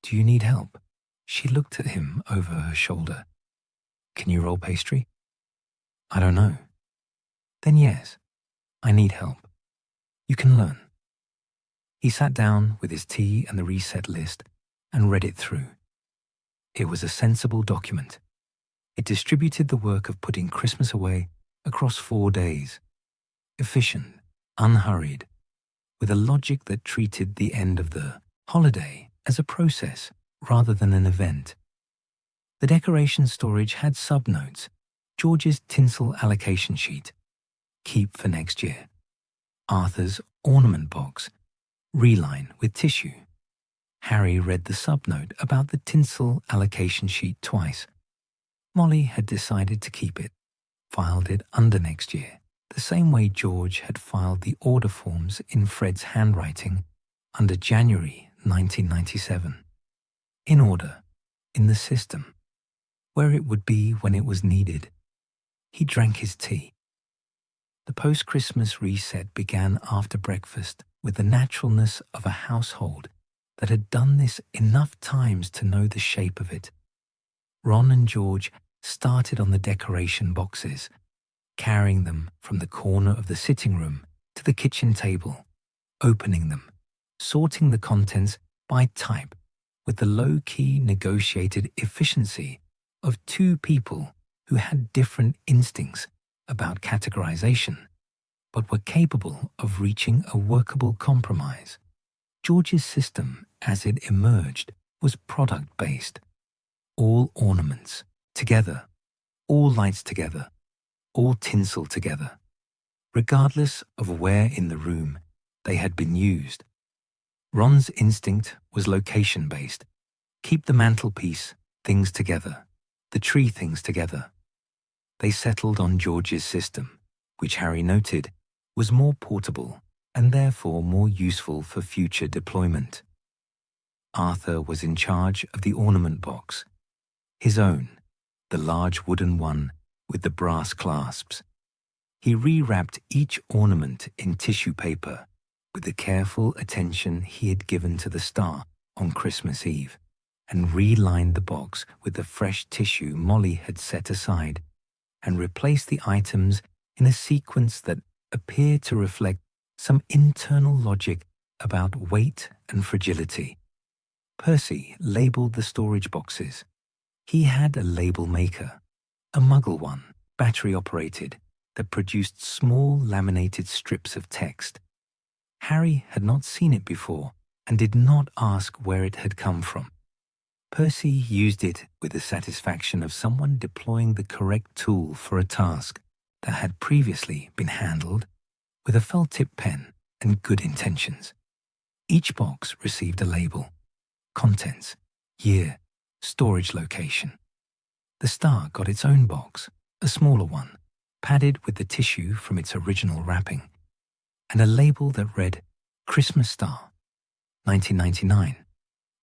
Do you need help?" She looked at him over her shoulder. "Can you roll pastry?" "I don't know." "Then yes, I need help. You can learn." He sat down with his tea and the reset list and read it through. It was a sensible document. It distributed the work of putting Christmas away across 4 days. Efficient, unhurried, with a logic that treated the end of the holiday as a process rather than an event. The decoration storage had subnotes, George's tinsel allocation sheet, keep for next year, Arthur's ornament box, reline with tissue. Harry read the subnote about the tinsel allocation sheet twice. Molly had decided to keep it, filed it under next year, the same way George had filed the order forms in Fred's handwriting under January 1997. In order, in the system, where it would be when it was needed. He drank his tea. The post-Christmas reset began after breakfast with the naturalness of a household that had done this enough times to know the shape of it. Ron and George started on the decoration boxes, carrying them from the corner of the sitting room to the kitchen table, opening them, sorting the contents by type with the low-key negotiated efficiency of 2 people who had different instincts about categorization, but were capable of reaching a workable compromise. George's system, as it emerged, was product-based. All ornaments together, all lights together, all tinsel together, regardless of where in the room they had been used. Ron's instinct was location-based. Keep the mantelpiece things together, the tree things together. They settled on George's system, which Harry noted was more portable and therefore more useful for future deployment. Arthur was in charge of the ornament box, his own, the large wooden one with the brass clasps. He rewrapped each ornament in tissue paper with the careful attention he had given to the star on Christmas Eve, and relined the box with the fresh tissue Molly had set aside, and replaced the items in a sequence that appeared to reflect some internal logic about weight and fragility. Percy labelled the storage boxes. He had a label maker, a Muggle one, battery-operated, that produced small laminated strips of text. Harry had not seen it before and did not ask where it had come from. Percy used it with the satisfaction of someone deploying the correct tool for a task that had previously been handled with a felt-tip pen and good intentions. Each box received a label: contents, year, storage location. The star got its own box, a smaller one, padded with the tissue from its original wrapping, and a label that read Christmas Star, 1999,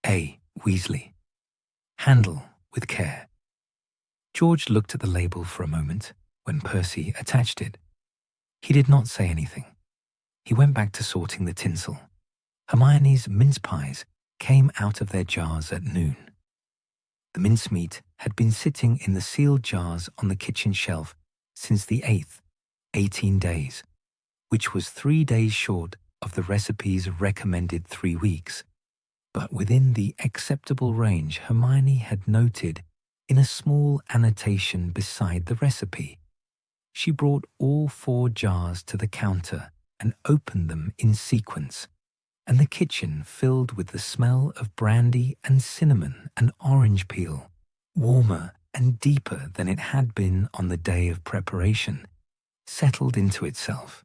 A. Weasley. Handle with care. George looked at the label for a moment when Percy attached it. He did not say anything. He went back to sorting the tinsel. Hermione's mince pies came out of their jars at noon. The mincemeat had been sitting in the sealed jars on the kitchen shelf since the 8th, 18 days, which was 3 days short of the recipe's recommended 3 weeks, but within the acceptable range Hermione had noted in a small annotation beside the recipe. She brought all 4 jars to the counter and opened them in sequence, and the kitchen filled with the smell of brandy and cinnamon and orange peel, warmer and deeper than it had been on the day of preparation, settled into itself.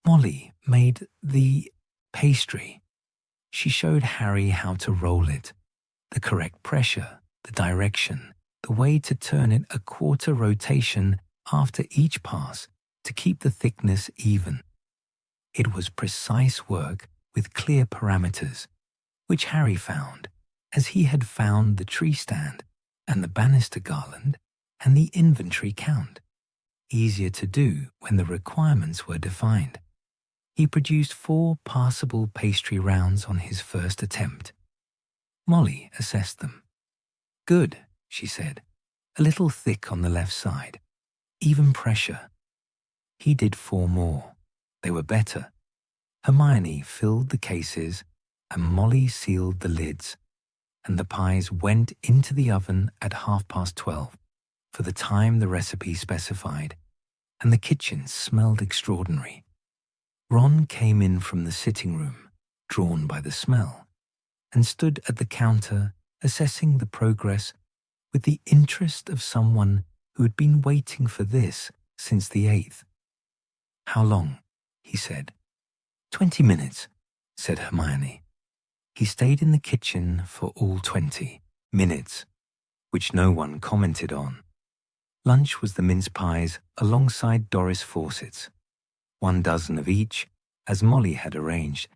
Molly made the pastry. She showed Harry how to roll it, the correct pressure, the direction, the way to turn it a quarter rotation after each pass to keep the thickness even. It was precise work with clear parameters, which Harry found, as he had found the tree stand and the banister garland and the inventory count, easier to do when the requirements were defined. He produced 4 passable pastry rounds on his first attempt. Molly assessed them. Good, she said, a little thick on the left side. Even pressure. He did 4 more. They were better. Hermione filled the cases and Molly sealed the lids, and the pies went into the oven at 12:30 for the time the recipe specified, and the kitchen smelled extraordinary. Ron came in from the sitting room, drawn by the smell, and stood at the counter assessing the progress with the interest of someone who had been waiting for this since the 8th. How long? He said. 20 minutes, said Hermione. He stayed in the kitchen for all 20 minutes, which no one commented on. Lunch was the mince pies alongside Doris Fawcett's, 1 dozen of each, as Molly had arranged,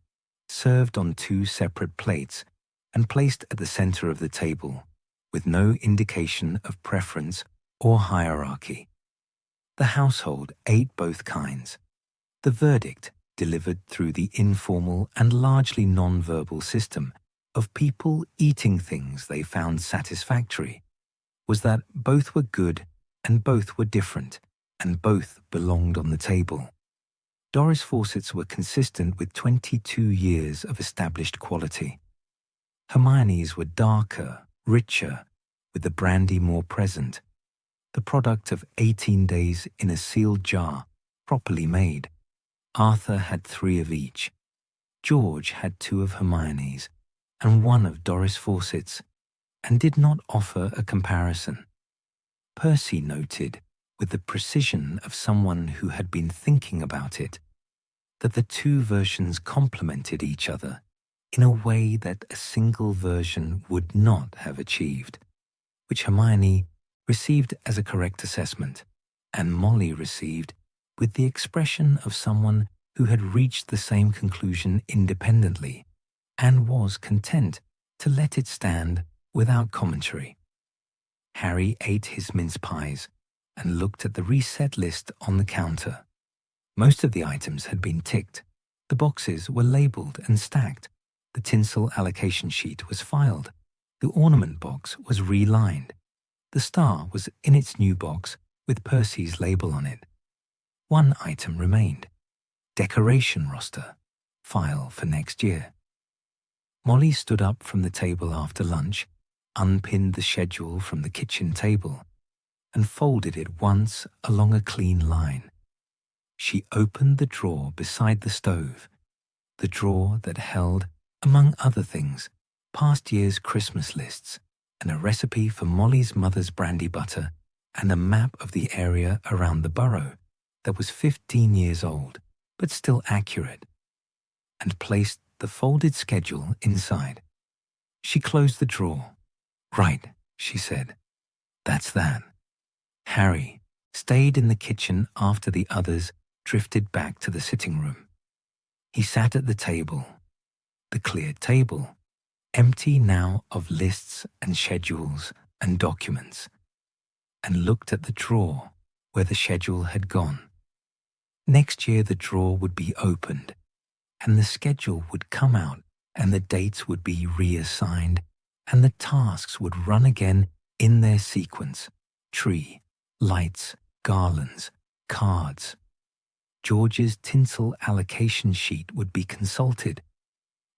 served on 2 separate plates and placed at the center of the table, with no indication of preference or hierarchy. The household ate both kinds. The verdict, delivered through the informal and largely non-verbal system of people eating things they found satisfactory, was that both were good and both were different, and both belonged on the table. Doris Fawcett's were consistent with 22 years of established quality. Hermione's were darker, richer, with the brandy more present. the product of 18 days in a sealed jar, properly made. Arthur had 3 of each. George had 2 of Hermione's and 1 of Doris Fawcett's, and did not offer a comparison. Percy noted, with the precision of someone who had been thinking about it, that the 2 versions complemented each other in a way that a single version would not have achieved, which Hermione received as a correct assessment, and Molly received with the expression of someone who had reached the same conclusion independently and was content to let it stand without commentary. Harry ate his mince pies and looked at the reset list on the counter. Most of the items had been ticked. The boxes were labelled and stacked. The tinsel allocation sheet was filed. The ornament box was relined. The star was in its new box with Percy's label on it. 1 item remained: decoration roster, file for next year. Molly stood up from the table after lunch, unpinned the schedule from the kitchen table, and folded it once along a clean line. She opened the drawer beside the stove, the drawer that held, among other things, past year's Christmas lists and a recipe for Molly's mother's brandy butter and a map of the area around the borough that was 15 years old but still accurate, and placed the folded schedule inside. She closed the drawer. "Right," she said. "That's that." Harry stayed in the kitchen after the others drifted back to the sitting room. He sat at the table, the clear table, empty now of lists and schedules and documents, and looked at the drawer where the schedule had gone. Next year the drawer would be opened, and the schedule would come out, and the dates would be reassigned, and the tasks would run again in their sequence: tree, lights, garlands, cards. George's tinsel allocation sheet would be consulted.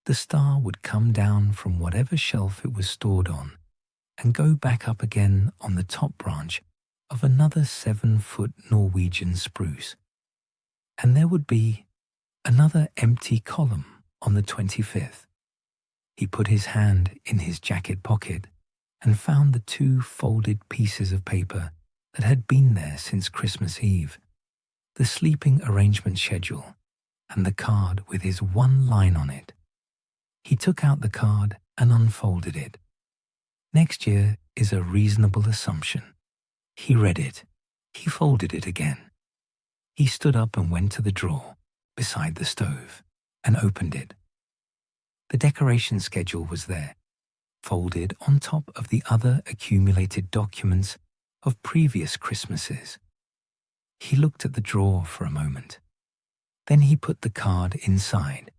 The star would come down from whatever shelf it was stored on and go back up again on the top branch of another 7-foot Norwegian spruce. And there would be another empty column on the 25th. He put his hand in his jacket pocket and found the 2 folded pieces of paper that had been there since Christmas Eve, the sleeping arrangement schedule and the card with his 1 line on it. He took out the card and unfolded it. Next year is a reasonable assumption. He read it. He folded it again. He stood up and went to the drawer beside the stove and opened it. The decoration schedule was there, folded on top of the other accumulated documents of previous Christmases. He looked at the drawer for a moment. Then he put the card inside,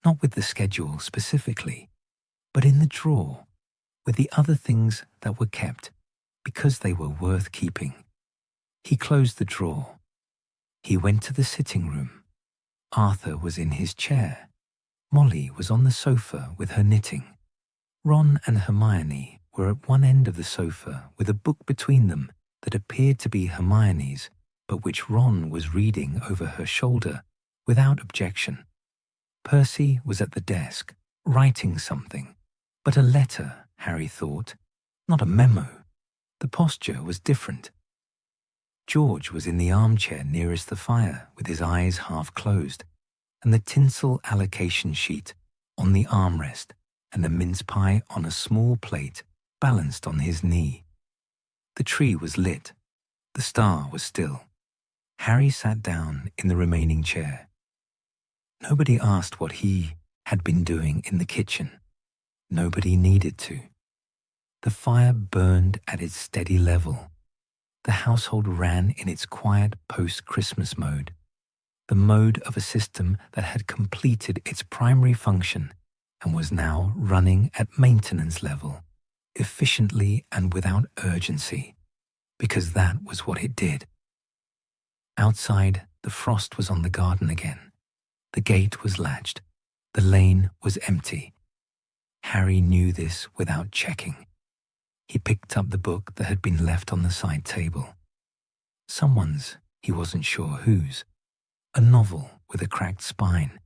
not with the schedule specifically, but in the drawer with the other things that were kept because they were worth keeping. He closed the drawer. He went to the sitting room. Arthur was in his chair. Molly was on the sofa with her knitting. Ron and Hermione were at one end of the sofa with a book between them that appeared to be Hermione's, but which Ron was reading over her shoulder without objection. Percy was at the desk, writing something, but a letter, Harry thought, not a memo. The posture was different. George was in the armchair nearest the fire with his eyes half closed, and the tinsel allocation sheet on the armrest and a mince pie on a small plate balanced on his knee. The tree was lit. The star was still. Harry sat down in the remaining chair. Nobody asked what he had been doing in the kitchen. Nobody needed to. The fire burned at its steady level. The household ran in its quiet post-Christmas mode, the mode of a system that had completed its primary function and was now running at maintenance level, efficiently and without urgency, because that was what it did. Outside, the frost was on the garden again. The gate was latched. The lane was empty. Harry knew this without checking. He picked up the book that had been left on the side table. Someone's, he wasn't sure whose, a novel with a cracked spine,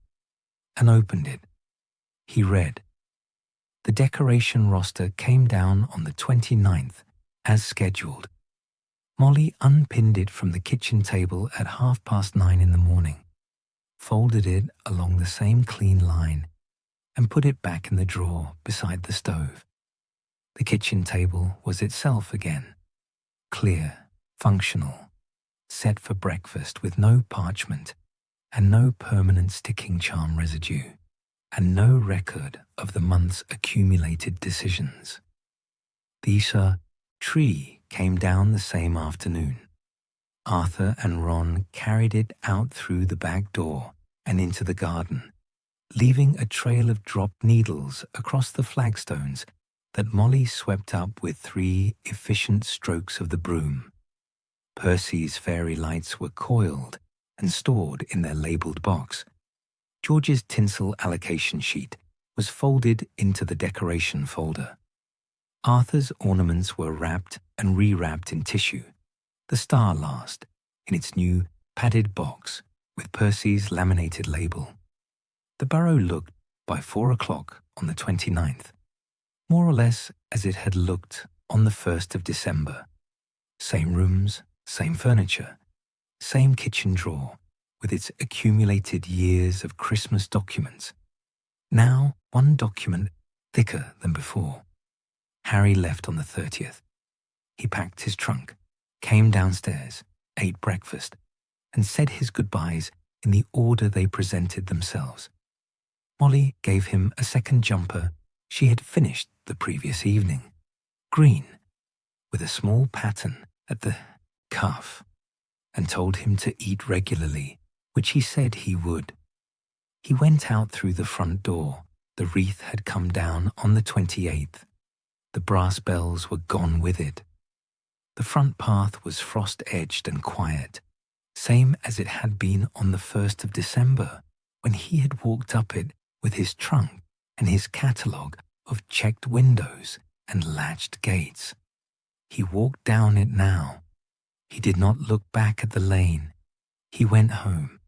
and opened it. He read. The decoration roster came down on the 29th, as scheduled. Molly unpinned it from the kitchen table at 9:30 in the morning, folded it along the same clean line, and put it back in the drawer beside the stove. The kitchen table was itself again, clear, functional, set for breakfast with no parchment and no permanent sticking charm residue, and no record of the month's accumulated decisions. The Isha tree came down the same afternoon. Arthur and Ron carried it out through the back door and into the garden, leaving a trail of dropped needles across the flagstones that Molly swept up with 3 efficient strokes of the broom. Percy's fairy lights were coiled and stored in their labelled box. George's tinsel allocation sheet was folded into the decoration folder. Arthur's ornaments were wrapped and rewrapped in tissue, the star last, in its new padded box with Percy's laminated label. The barrow looked, by 4 o'clock on the 29th, more or less as it had looked on the 1st of December. Same rooms, same furniture, same kitchen drawer with its accumulated years of Christmas documents. Now one document thicker than before. Harry left on the 30th. He packed his trunk, came downstairs, ate breakfast, and said his goodbyes in the order they presented themselves. Molly gave him a second jumper she had finished the previous evening, green, with a small pattern at the cuff, and told him to eat regularly, which he said he would. He went out through the front door. The wreath had come down on the 28th. The brass bells were gone with it. The front path was frost-edged and quiet, same as it had been on the 1st of December, when he had walked up it with his trunk and his catalogue of checked windows and latched gates. He walked down it now. He did not look back at the lane. He went home,